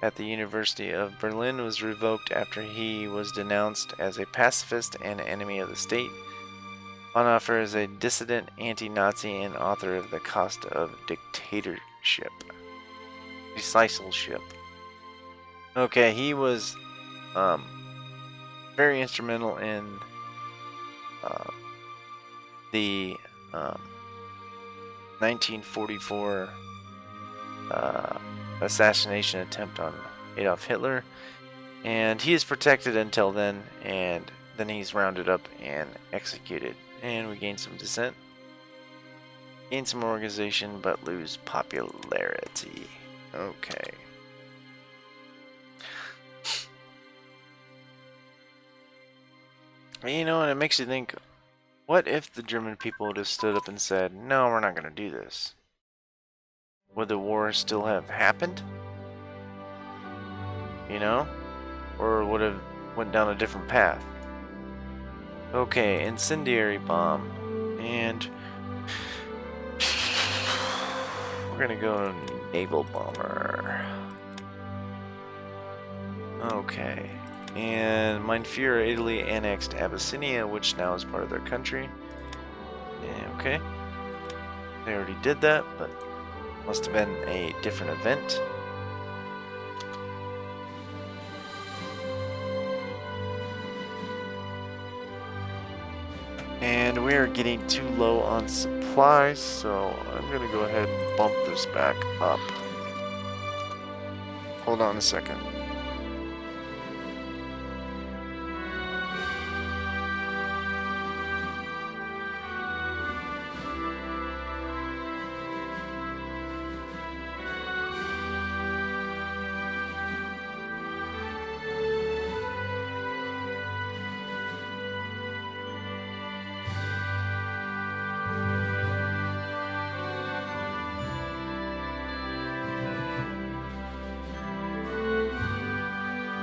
at the University of Berlin was revoked after he was denounced as a pacifist and enemy of the state. Bonhoeffer is a dissident, anti-Nazi, and author of The Cost of Dictatorship. Decisive. Okay, he was very instrumental in the 1944 assassination attempt on Adolf Hitler, and he is protected until then, and then he's rounded up and executed. And we gain some dissent, gain some organization, but lose popularity. Okay. You know, and it makes you think, what if the German people would have stood up and said, no, we're not going to do this? Would the war still have happened? You know? Or would have went down a different path? Okay, incendiary bomb. And we're going to go naval bomber. Okay. And Mein Führer, Italy annexed Abyssinia, which now is part of their country. Yeah, okay. They already did that, but must have been a different event. And we are getting too low on supplies, so I'm going to go ahead and bump this back up. Hold on a second.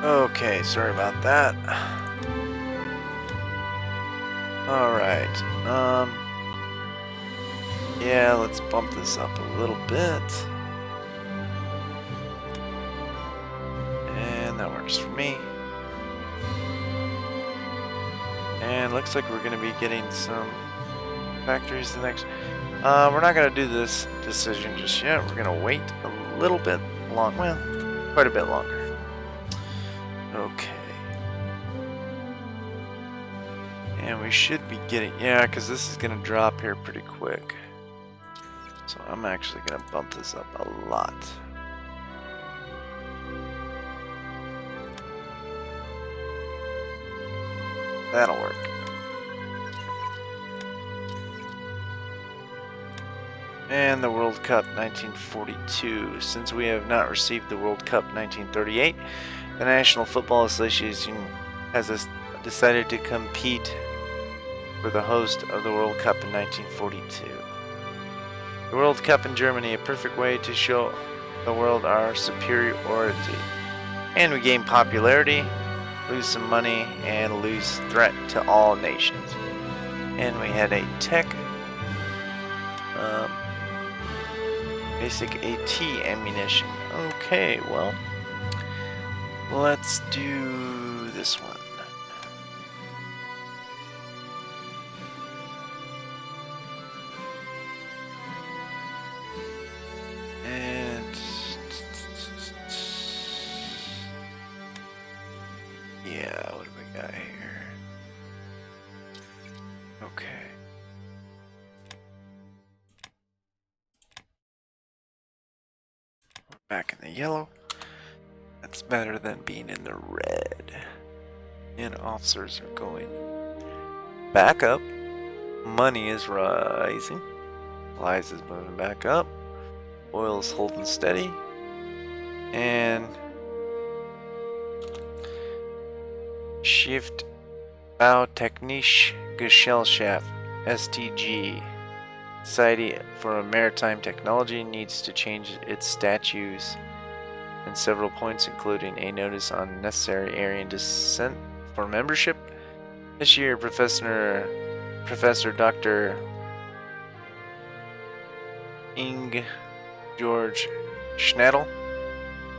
Okay, sorry about that. Alright, yeah, let's bump this up a little bit. And that works for me. And looks like we're going to be getting some factories the next... we're not going to do this decision just yet. We're going to wait a little bit long, well, quite a bit longer. Okay. And we should be getting, yeah, because this is going to drop here pretty quick. So I'm actually going to bump this up a lot. That'll work. And the World Cup 1942. Since we have not received the World Cup 1938, the National Football Association has decided to compete for the host of the World Cup in 1942. The World Cup in Germany, a perfect way to show the world our superiority. And we gain popularity, lose some money, and lose threat to all nations. And we had a tech, basic AT ammunition. Okay, well, let's do this one. And yeah, what do we got here? Okay. We're back in the yellow. That's better than being in the red. And officers are going back up. Money is rising. Supplies is moving back up. Oil's holding steady. And Shift Bautechnische Gesellschaft (STG) Society for Maritime Technology needs to change its statutes in several points, including a notice on necessary Aryan descent for membership. This year, Professor Dr. George Schnedel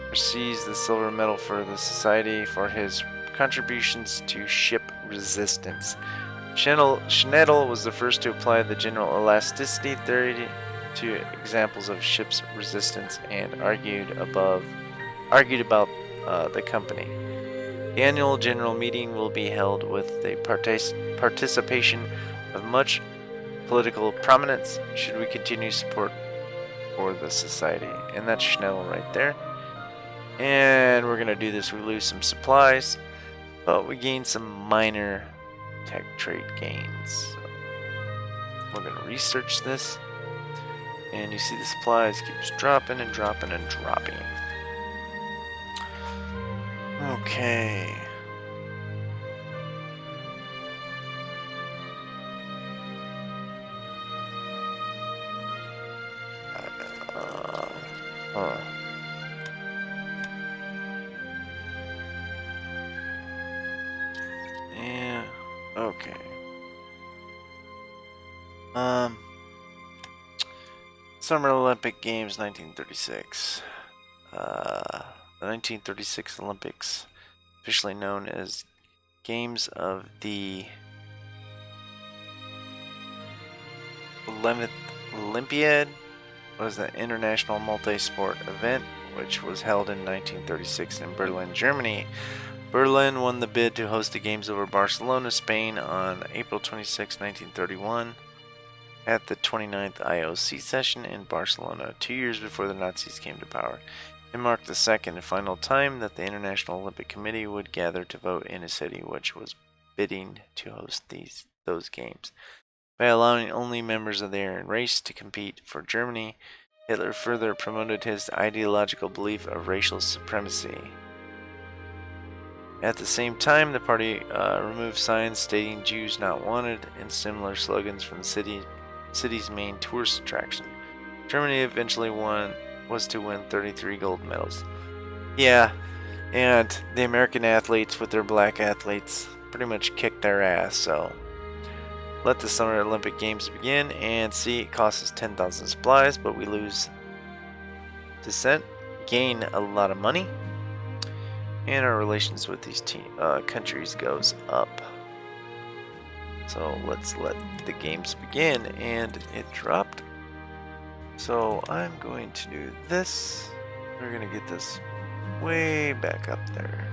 receives the silver medal for the society for his contributions to ship resistance. Schnedel was the first to apply the general elasticity theory to examples of ship's resistance and argued about the company. The annual general meeting will be held with the participation of much political prominence should we continue support for the society. And that's Schnell right there. And we're going to do this. We lose some supplies, but we gain some minor tech trade gains. So we're going to research this. And you see the supplies keeps dropping and dropping and dropping. Okay. Yeah. Okay. Summer Olympic Games 1936. The 1936 Olympics, officially known as Games of the 11th Olympiad, was an international multi-sport event which was held in 1936 in Berlin, Germany. Berlin won the bid to host the Games over Barcelona, Spain on April 26, 1931 at the 29th IOC session in Barcelona, 2 years before the Nazis came to power. It marked the second and final time that the International Olympic Committee would gather to vote in a city which was bidding to host those games. By allowing only members of the Aryan race to compete for Germany, Hitler further promoted his ideological belief of racial supremacy. At the same time, the party removed signs stating Jews not wanted and similar slogans from the city's main tourist attraction. Germany eventually was to win 33 gold medals. Yeah, and the American athletes with their black athletes pretty much kicked their ass, so let the Summer Olympic Games begin, and see, it costs us 10,000 supplies, but we lose descent, gain a lot of money, and our relations with these countries goes up. So let's let the games begin, and it dropped. So I'm going to do this. We're going to get this way back up there.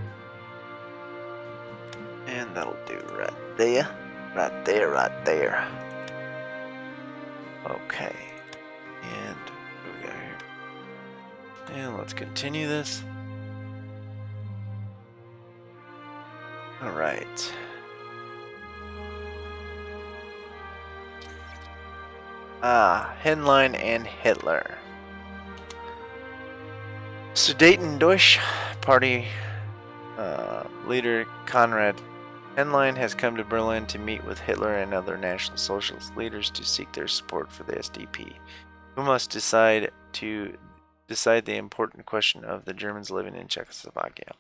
And that'll do right there. Right there, right there. Okay. And what do we got here? And let's continue this. Alright. Henlein and Hitler. Sudetendeutsch Party leader Konrad Henlein has come to Berlin to meet with Hitler and other National Socialist leaders to seek their support for the SDP, who must decide the important question of the Germans living in Czechoslovakia.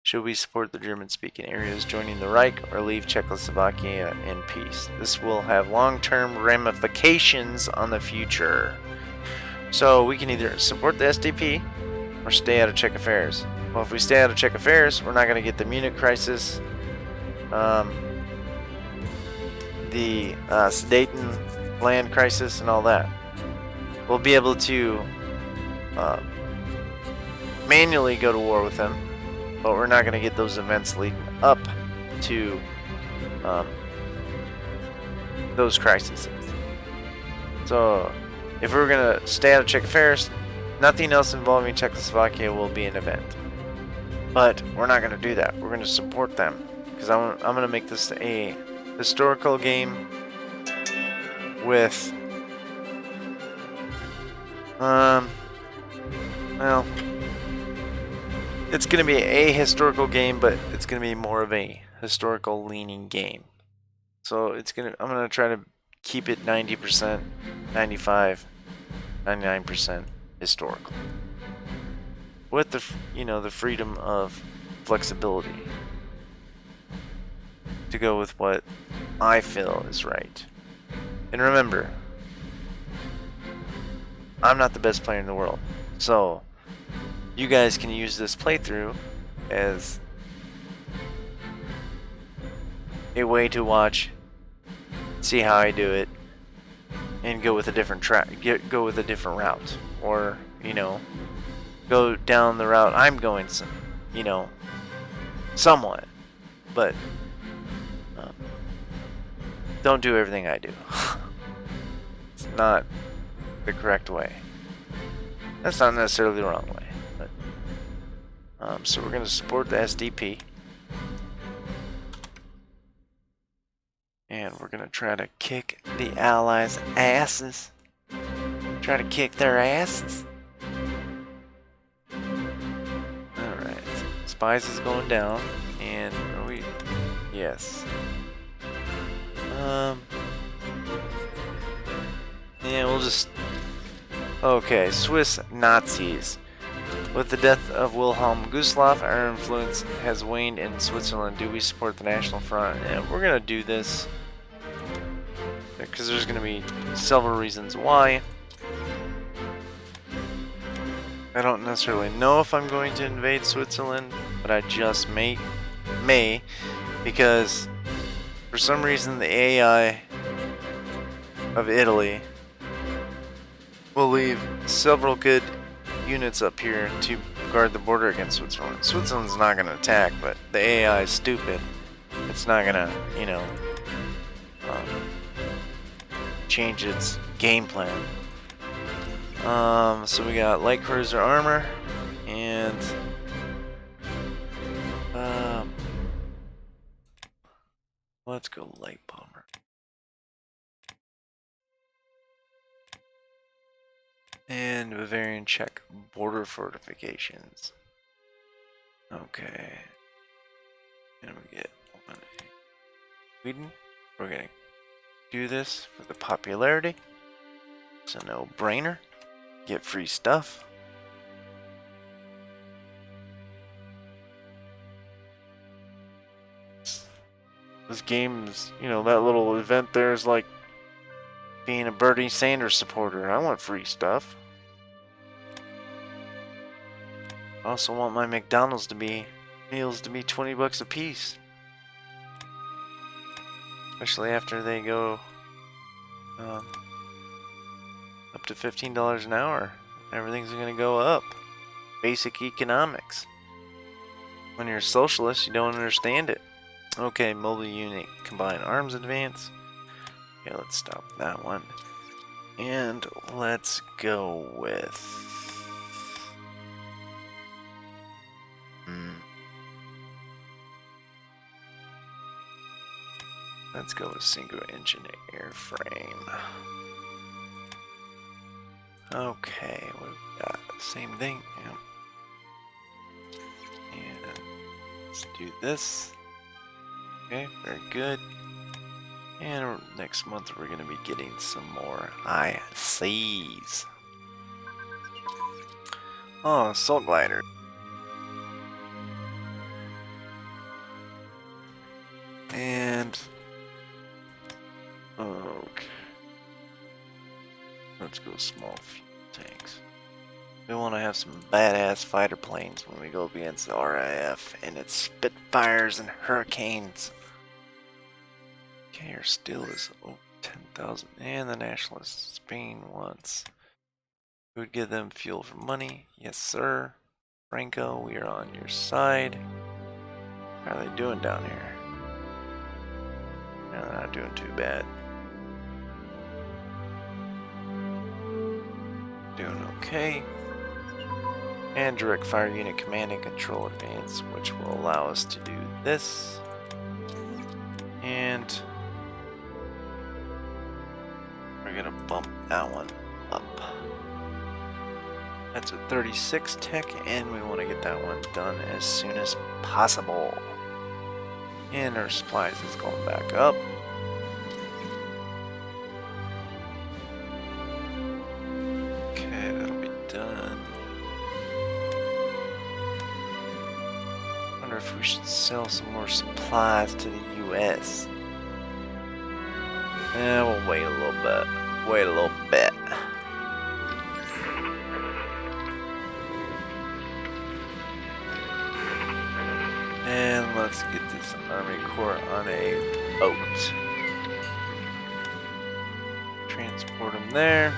Should we support the German-speaking areas joining the Reich or leave Czechoslovakia in peace? This will have long-term ramifications on the future. So we can either support the SDP or stay out of Czech affairs. Well, if we stay out of Czech affairs, we're not going to get the Munich crisis, the Sudeten land crisis, and all that. We'll be able to manually go to war with them, but we're not going to get those events leading up to those crises. So if we're going to stay out of Czech affairs, nothing else involving Czechoslovakia will be an event. But we're not going to do that. We're going to support them, because I'm going to make this a historical game with well, it's going to be a historical game, but it's going to be more of a historical leaning game. So I'm going to try to keep it 90%, 95, 99% historical, with the freedom of flexibility to go with what I feel is right. And remember, I'm not the best player in the world, so you guys can use this playthrough as a way to watch, see how I do it, and go with a different go with a different route, or go down the route I'm going. somewhat, but don't do everything I do. It's not the correct way. That's not necessarily the wrong way, but so we're going to support the SDP. And we're going to try to kick the Allies' asses. Try to kick their asses. Alright. Spies is going down. And are we... Yes. Yeah, we'll just... Okay, Swiss Nazis. With the death of Wilhelm Gustloff, our influence has waned in Switzerland. Do we support the National Front? And we're going to do this because there's going to be several reasons why. I don't necessarily know if I'm going to invade Switzerland, but I just may, because for some reason the AI of Italy will leave several good units up here to guard the border against Switzerland. Switzerland's not going to attack, but the AI is stupid. It's not going to, you know, change its game plan. So we got light cruiser armor and let's go light bomber. And Bavarian Czech border fortifications. Okay. And we get Sweden. We're gonna do this for the popularity. It's a no-brainer. Get free stuff. This game's, you know, that little event there is like being a Bernie Sanders supporter. I want free stuff. I also want my McDonald's meals to be 20 bucks a piece. Especially after they go up to $15 an hour. Everything's going to go up. Basic economics. When you're a socialist, you don't understand it. Okay, mobile unit combined arms advance. Okay, let's stop that one. And let's go with... Let's go with single engine airframe. Okay, we've got the same thing. Yep. And let's do this. Okay, very good. And next month we're going to be getting some more ICs. Oh, assault glider. And okay, let's go small fuel tanks. We want to have some badass fighter planes when we go against the RAF and its Spitfires and Hurricanes. Okay, our steel is over 10,000, and the nationalists Spain wants. We would give them fuel for money. Yes, sir. Franco, we are on your side. How are they doing down here? No, they're not doing too bad. Doing okay. And direct fire unit command and control advance, which will allow us to do this. And we're gonna bump that one up. That's a 36 tech, and we want to get that one done as soon as possible. And our supplies is going back up. Okay, that'll be done. Wonder if we should sell some more supplies to the US. Yeah, we'll wait a little bit. Wait a little bit. And let's get this Army Corps on a boat. Transport them there.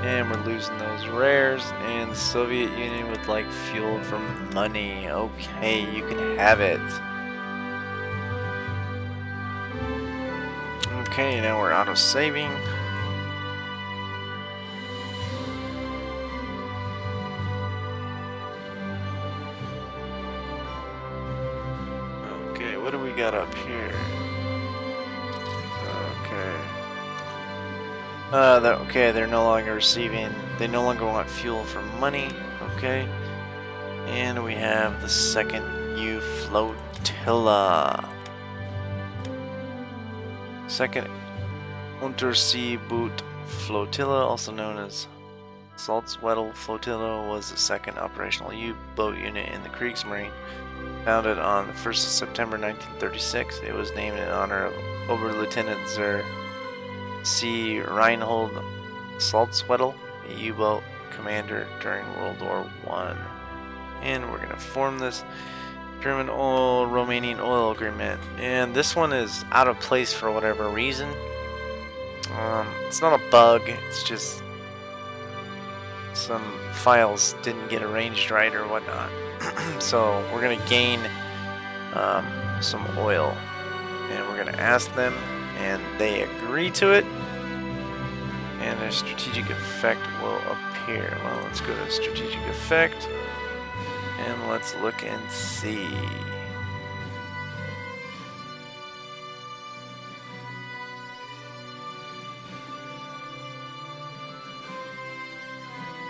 And we're losing those rares, and the Soviet Union would like fuel for money. Okay, you can have it. Okay, now we're auto saving. Okay, what do we got up here? Okay. They're no longer receiving, they no longer want fuel for money. Okay. And we have the second U flotilla. Second Unterseeboot flotilla, also known as Salzwedel flotilla, was the second operational U-boat unit in the Kriegsmarine. Founded on the 1st of September 1936, it was named in honor of Oberlieutenant Zur C. Reinhold Salzwedel, a U-boat commander during World War I. And we're going to form this German oil, Romanian oil agreement. And this one is out of place for whatever reason. It's not a bug, it's just some files didn't get arranged right or whatnot. So we're going to gain some oil. And we're going to ask them, and they agree to it. And a strategic effect will appear. Well, let's go to strategic effect. And let's look and see.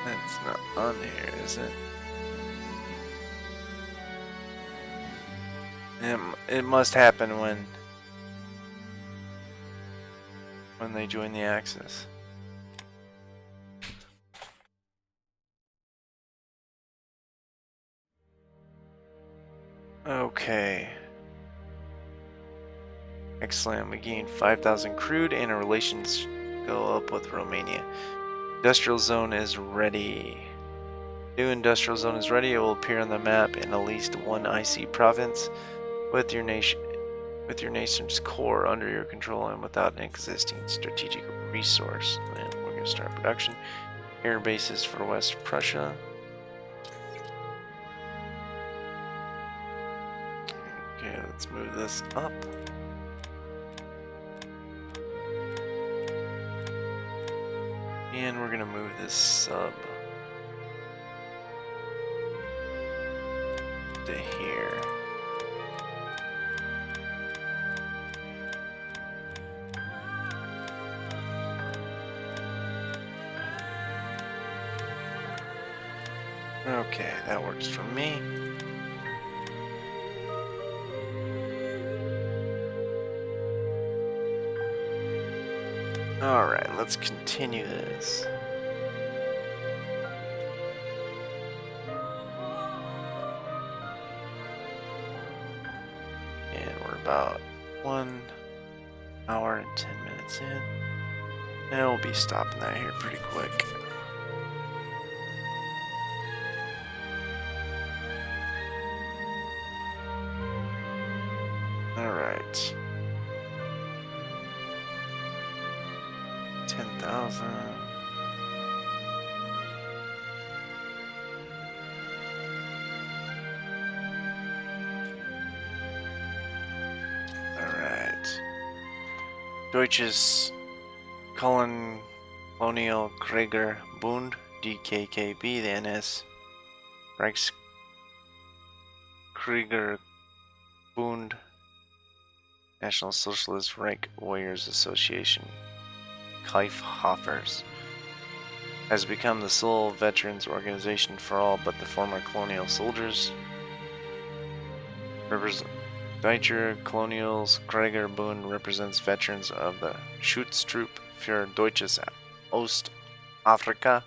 That's not on here, is it? It must happen when they join the Axis. Okay. Excellent. We gained 5,000 crude and our relations go up with Romania. Industrial zone is ready. New industrial zone is ready. It will appear on the map in at least one IC province with your nation's core under your control and without an existing strategic resource. And we're going to start production. Air bases for West Prussia. Okay, let's move this up. And we're gonna move this sub to here. Okay, that works for me. Alright, let's continue this. And we're about 1 hour and 10 minutes in. And we'll be stopping that here pretty quick. Alright. 10,000. Alright. Deutsches Colonial Krieger Bund, DKKB, the NS Reichskrieger Bund, National Socialist Reich Warriors Association, Kaifhofers, has become the sole veterans organization for all but the former colonial soldiers. Deutscher Kolonialkriegerbund represents veterans of the Schutztruppe für Deutsches Ostafrika.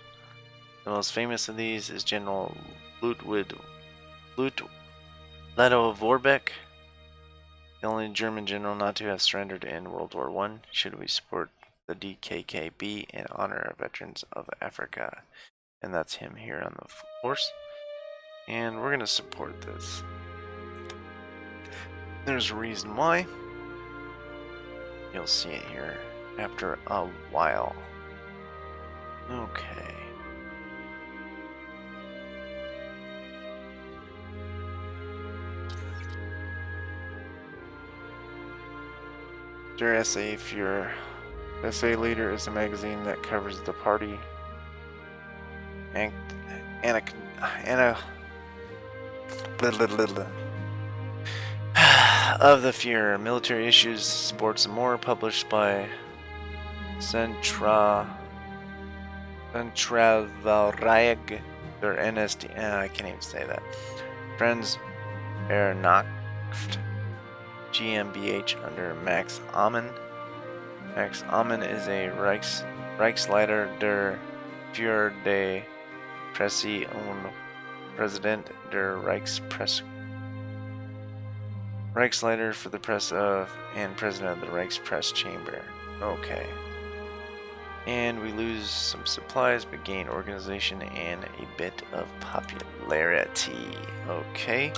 The most famous of these is General Leto Vorbeck, the only German general not to have surrendered in World War I. Should we support the DKKB in honor of veterans of Africa? And that's him here on the horse. And we're going to support this. There's a reason why. You'll see it here after a while. Okay. Der SA Führer. SA Leader is a magazine that covers the party. And Anna of the Fuhrer, military issues, sports, and more, published by Centralreich, or NSD. I can't even say that. Friends Ernacht GmbH under Max Ammann. Max Ammann is a Reichsleiter der Führer der Presse und President der Reichsleiter for the press of and president of the Reichspress Chamber. Okay. And we lose some supplies but gain organization and a bit of popularity. Okay.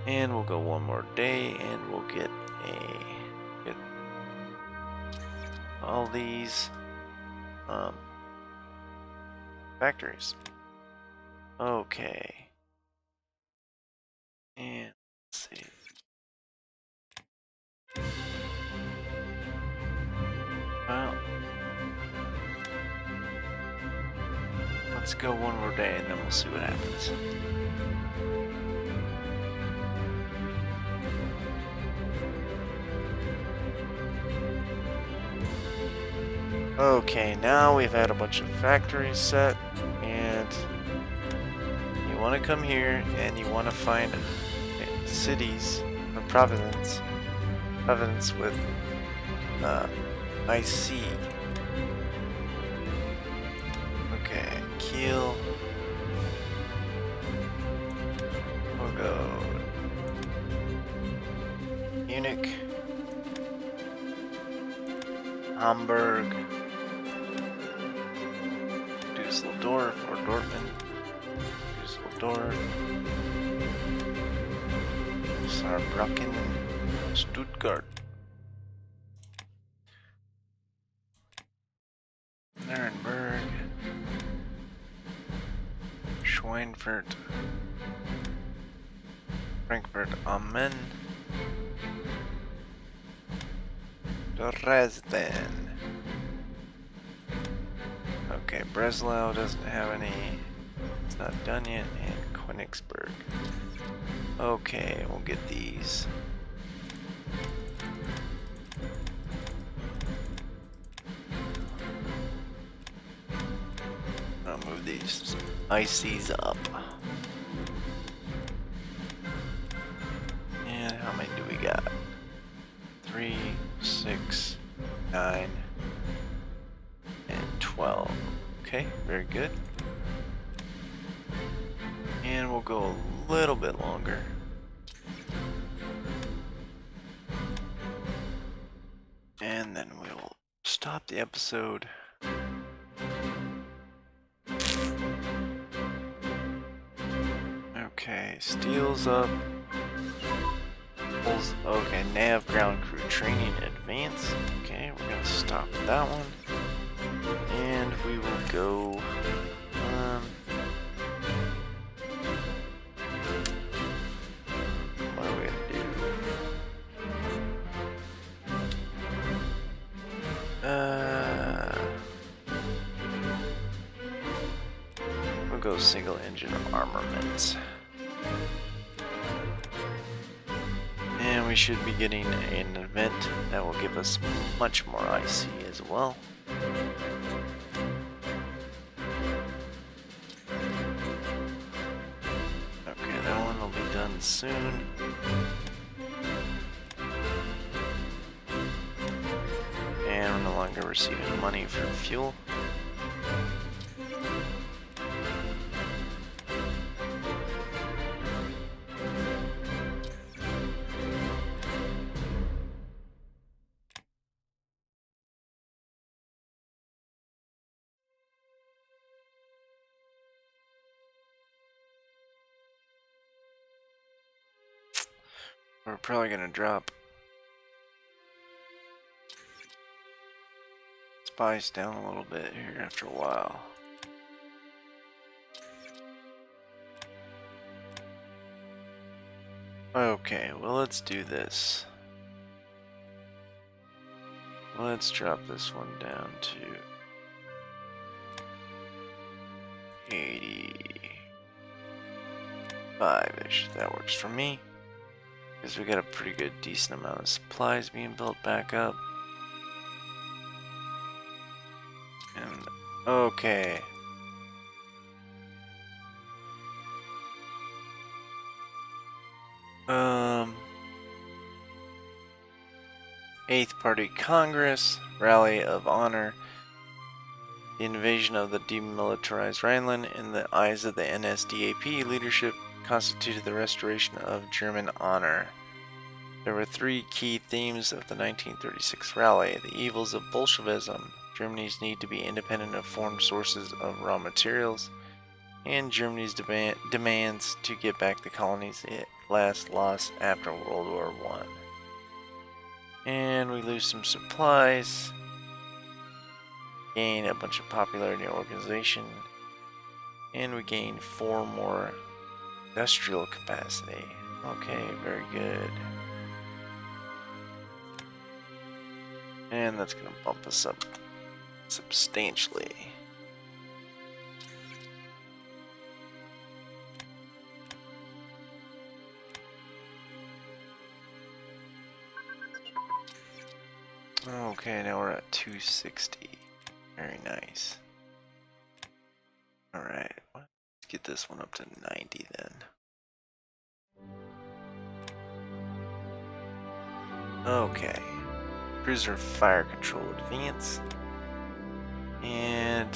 And we'll go one more day and we'll get all these factories. Okay. And let's see. Well, let's go one more day and then we'll see what happens. Okay, now we've had a bunch of factories set, and you want to come here and you want to find cities or province with IC. Okay, Kiel. We'll go Munich, Hamburg, Düsseldorf or Dortmund, Düsseldorf, Saarbrücken, Stuttgart, Nuremberg, Schweinfurt, Frankfurt am Main, Dresden. Okay, Breslau doesn't have any, it's not done yet, and Königsberg. Okay, we'll get these. I'll move these ICs up. And how many do we got? 3, 6, 9, and 12. Okay, very good. And we'll go a little bit longer. And then we'll stop the episode. Okay, steel's up. Okay, nav ground crew training advance. Okay, we're gonna stop at that one. And we will go what are we gonna do? We'll go single engine armament. And we should be getting an event that will give us much more IC as well. Okay, that one will be done soon. And we're no longer receiving money for fuel. We're probably gonna drop spice down a little bit here after a while. Okay, well, let's do this. Let's drop this one down to 85-ish. That works for me. Because we got a pretty good, decent amount of supplies being built back up. And, okay. Eighth Party Congress, Rally of Honor. The invasion of the demilitarized Rhineland in the eyes of the NSDAP leadership constituted the restoration of German honor. There were three key themes of the 1936 rally: the evils of Bolshevism, Germany's need to be independent of foreign sources of raw materials, and Germany's demands to get back the colonies it last lost after World War I. And we lose some supplies, gain a bunch of popularity in the organization, and we gain 4 more industrial capacity. Okay, very good. And that's going to bump us up substantially. Okay, now we're at 260. Very nice. Alright, let's get this one up to 90 then. Okay. Cruiser fire control advance. And,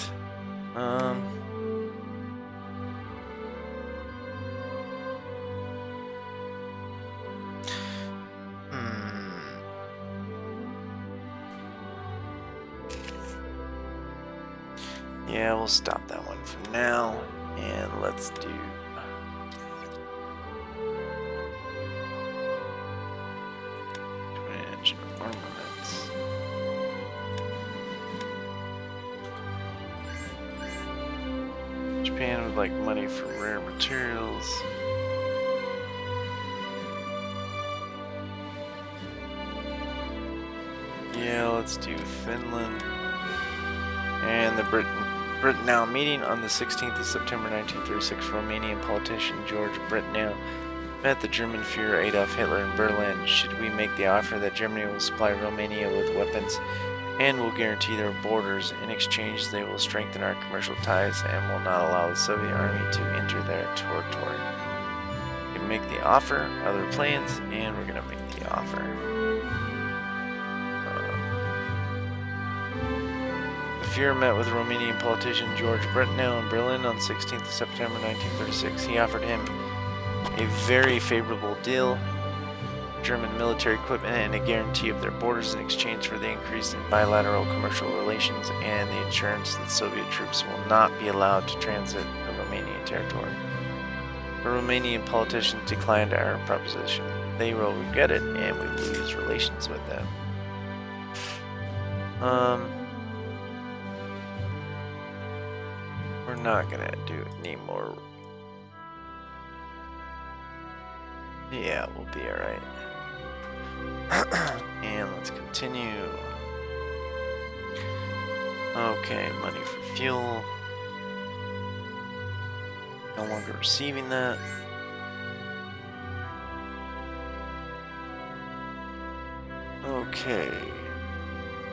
yeah, we'll stop that one for now, and let's do engine armaments. Japan would like money for rare materials. Yeah, let's do Finland. And the Britain now meeting on the 16th of September 1936, Romanian politician George Britenau met the German Führer Adolf Hitler in Berlin. Should we make the offer that Germany will supply Romania with weapons and will guarantee their borders? In exchange, they will strengthen our commercial ties and will not allow the Soviet army to enter their territory. We can make the offer, other plans, and we're going to make the offer. The Führer met with Romanian politician George Britenau in Berlin on 16th of September 1936. He offered him a very favorable deal, German military equipment and a guarantee of their borders in exchange for the increase in bilateral commercial relations and the assurance that Soviet troops will not be allowed to transit the Romanian territory. The Romanian politicians declined our proposition. They will regret it and we lose relations with them. We're not gonna do any more. Yeah, we'll be alright. And let's continue. Okay, money for fuel. No longer receiving that. Okay.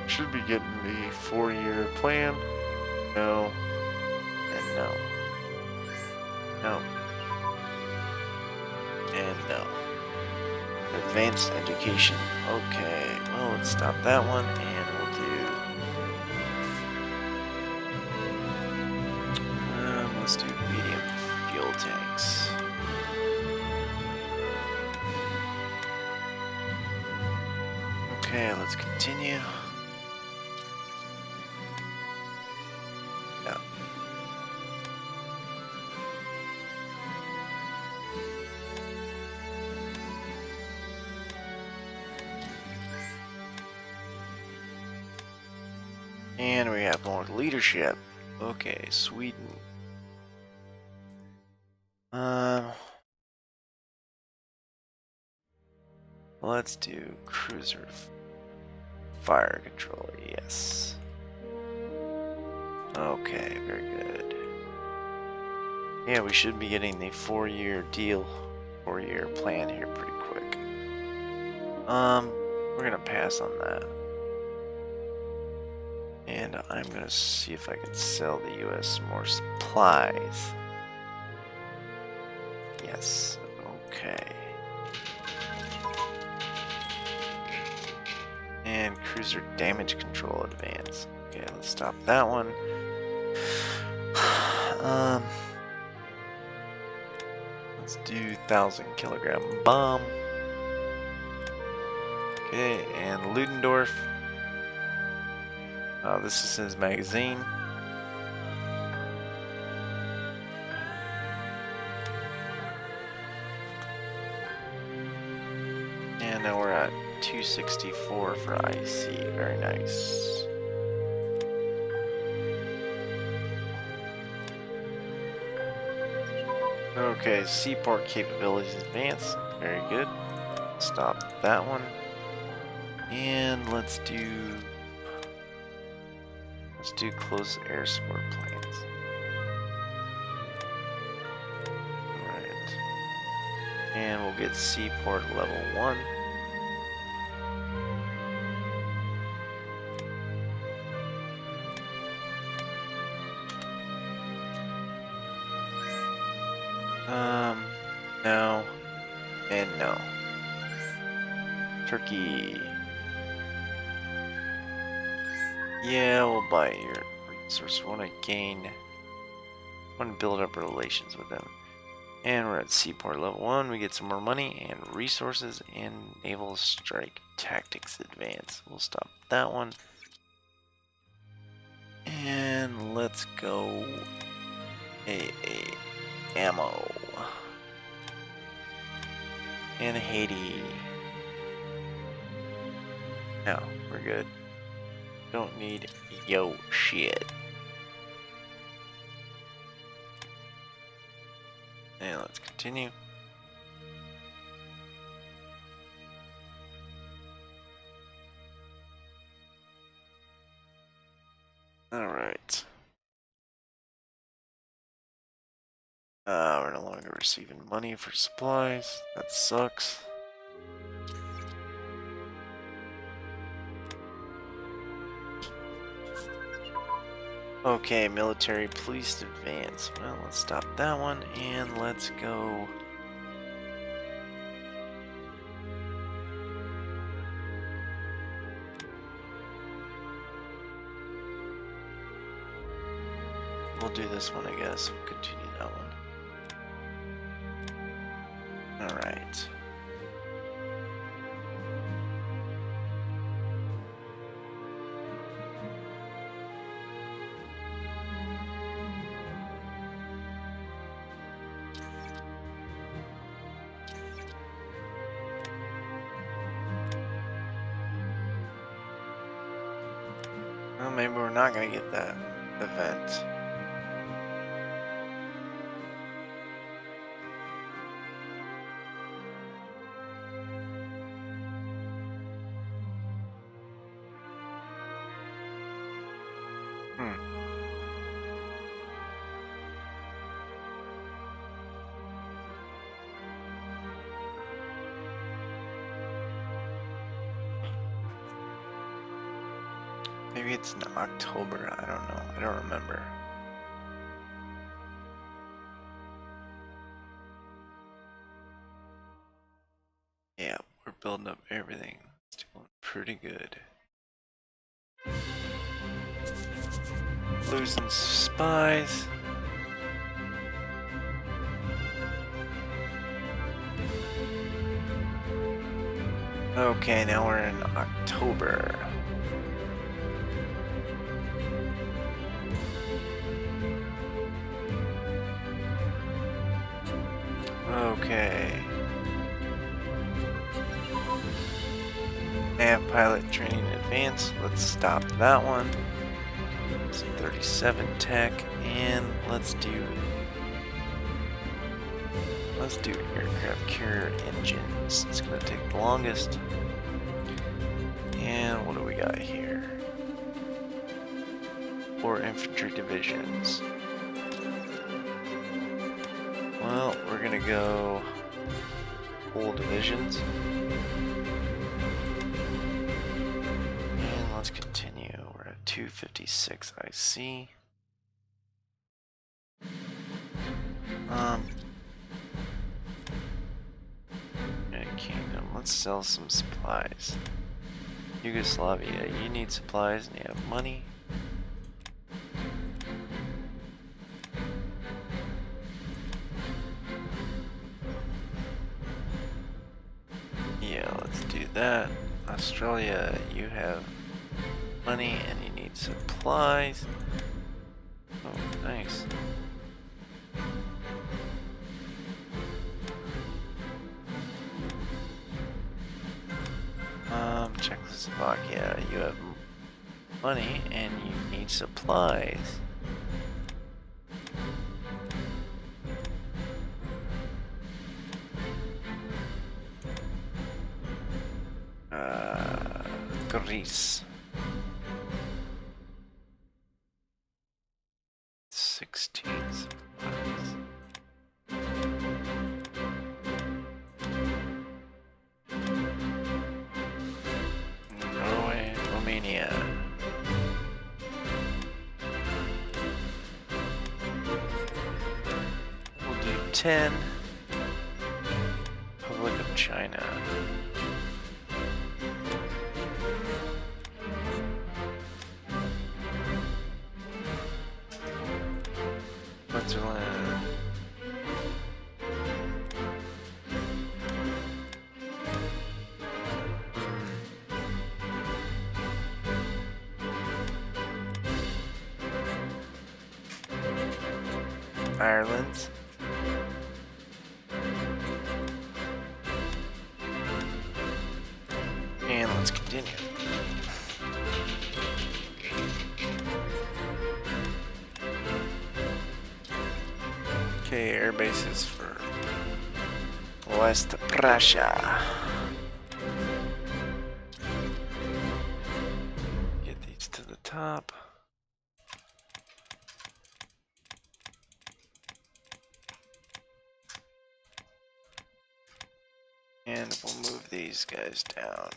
Should be getting the 4-year plan. No. And no. No. And no. Advanced education. Okay, well, let's stop that one and we'll do. Let's do medium fuel tanks. Okay, let's continue. Yeah. And we have more leadership. Okay, Sweden. Let's do cruiser fire control. Yes. Okay, very good. Yeah, we should be getting the 4-year deal, 4-year plan here pretty quick. We're gonna pass on that. And I'm gonna see if I can sell the US some more supplies. Yes, okay. And cruiser damage control advance. Okay, let's stop that one. Let's do 1,000-kilogram bomb. Okay, and Ludendorff. This is his magazine. And now we're at 264 for IC. Very nice. Okay, seaport capabilities advanced. Very good. Stop that one. And let's do close air support planes. Alright. And we'll get seaport level 1. No. And no. Turkey. Yeah, we'll buy your resource. We want to build up relations with them. And we're at seaport level 1. We get some more money and resources and naval strike tactics advance. We'll stop that one. And let's go ammo. And Haiti. No, we're good. Don't need yo shit. And let's continue. Alright. We're no longer receiving money for supplies. That sucks. Okay, military police advance. Well, let's stop that one and let's go. We'll do this one, I guess. We'll continue that one. Alright. Well, maybe we're not going to get that event. Maybe it's in October, I don't know, I don't remember. Yeah, we're building up everything. It's doing pretty good. Losing spies. Okay, now we're in October. Okay. Nav pilot training advance. Let's stop that one. Some 37 tech, and let's do aircraft carrier engines. It's gonna take the longest. And what do we got here? 4 infantry divisions. Well, we're gonna go full divisions. And let's continue. We're at 256 IC. United Kingdom, let's sell some supplies. Yugoslavia, you need supplies and you have money. Yeah, let's do that. Australia, you have money and you need supplies. Oh, nice. Czechoslovakia, you have money and you need supplies. Greece. 16 supplies. Norway, Romania. We'll do 10. Republic of China. Switzerland. Ireland. And let's continue. Okay, air bases for West Prussia. Get these to the top. And we'll move these guys down.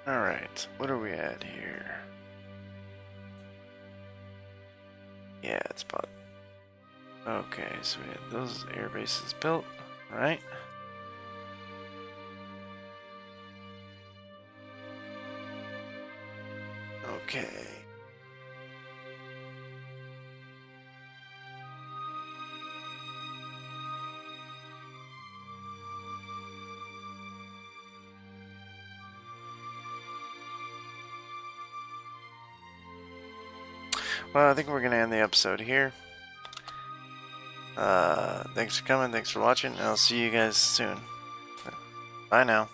Alright, what are we at here? Yeah, it's about... Okay, so we have those air bases built, right? Okay. Well, I think we're going to end the episode here. Thanks for coming, thanks for watching, and I'll see you guys soon. Bye now.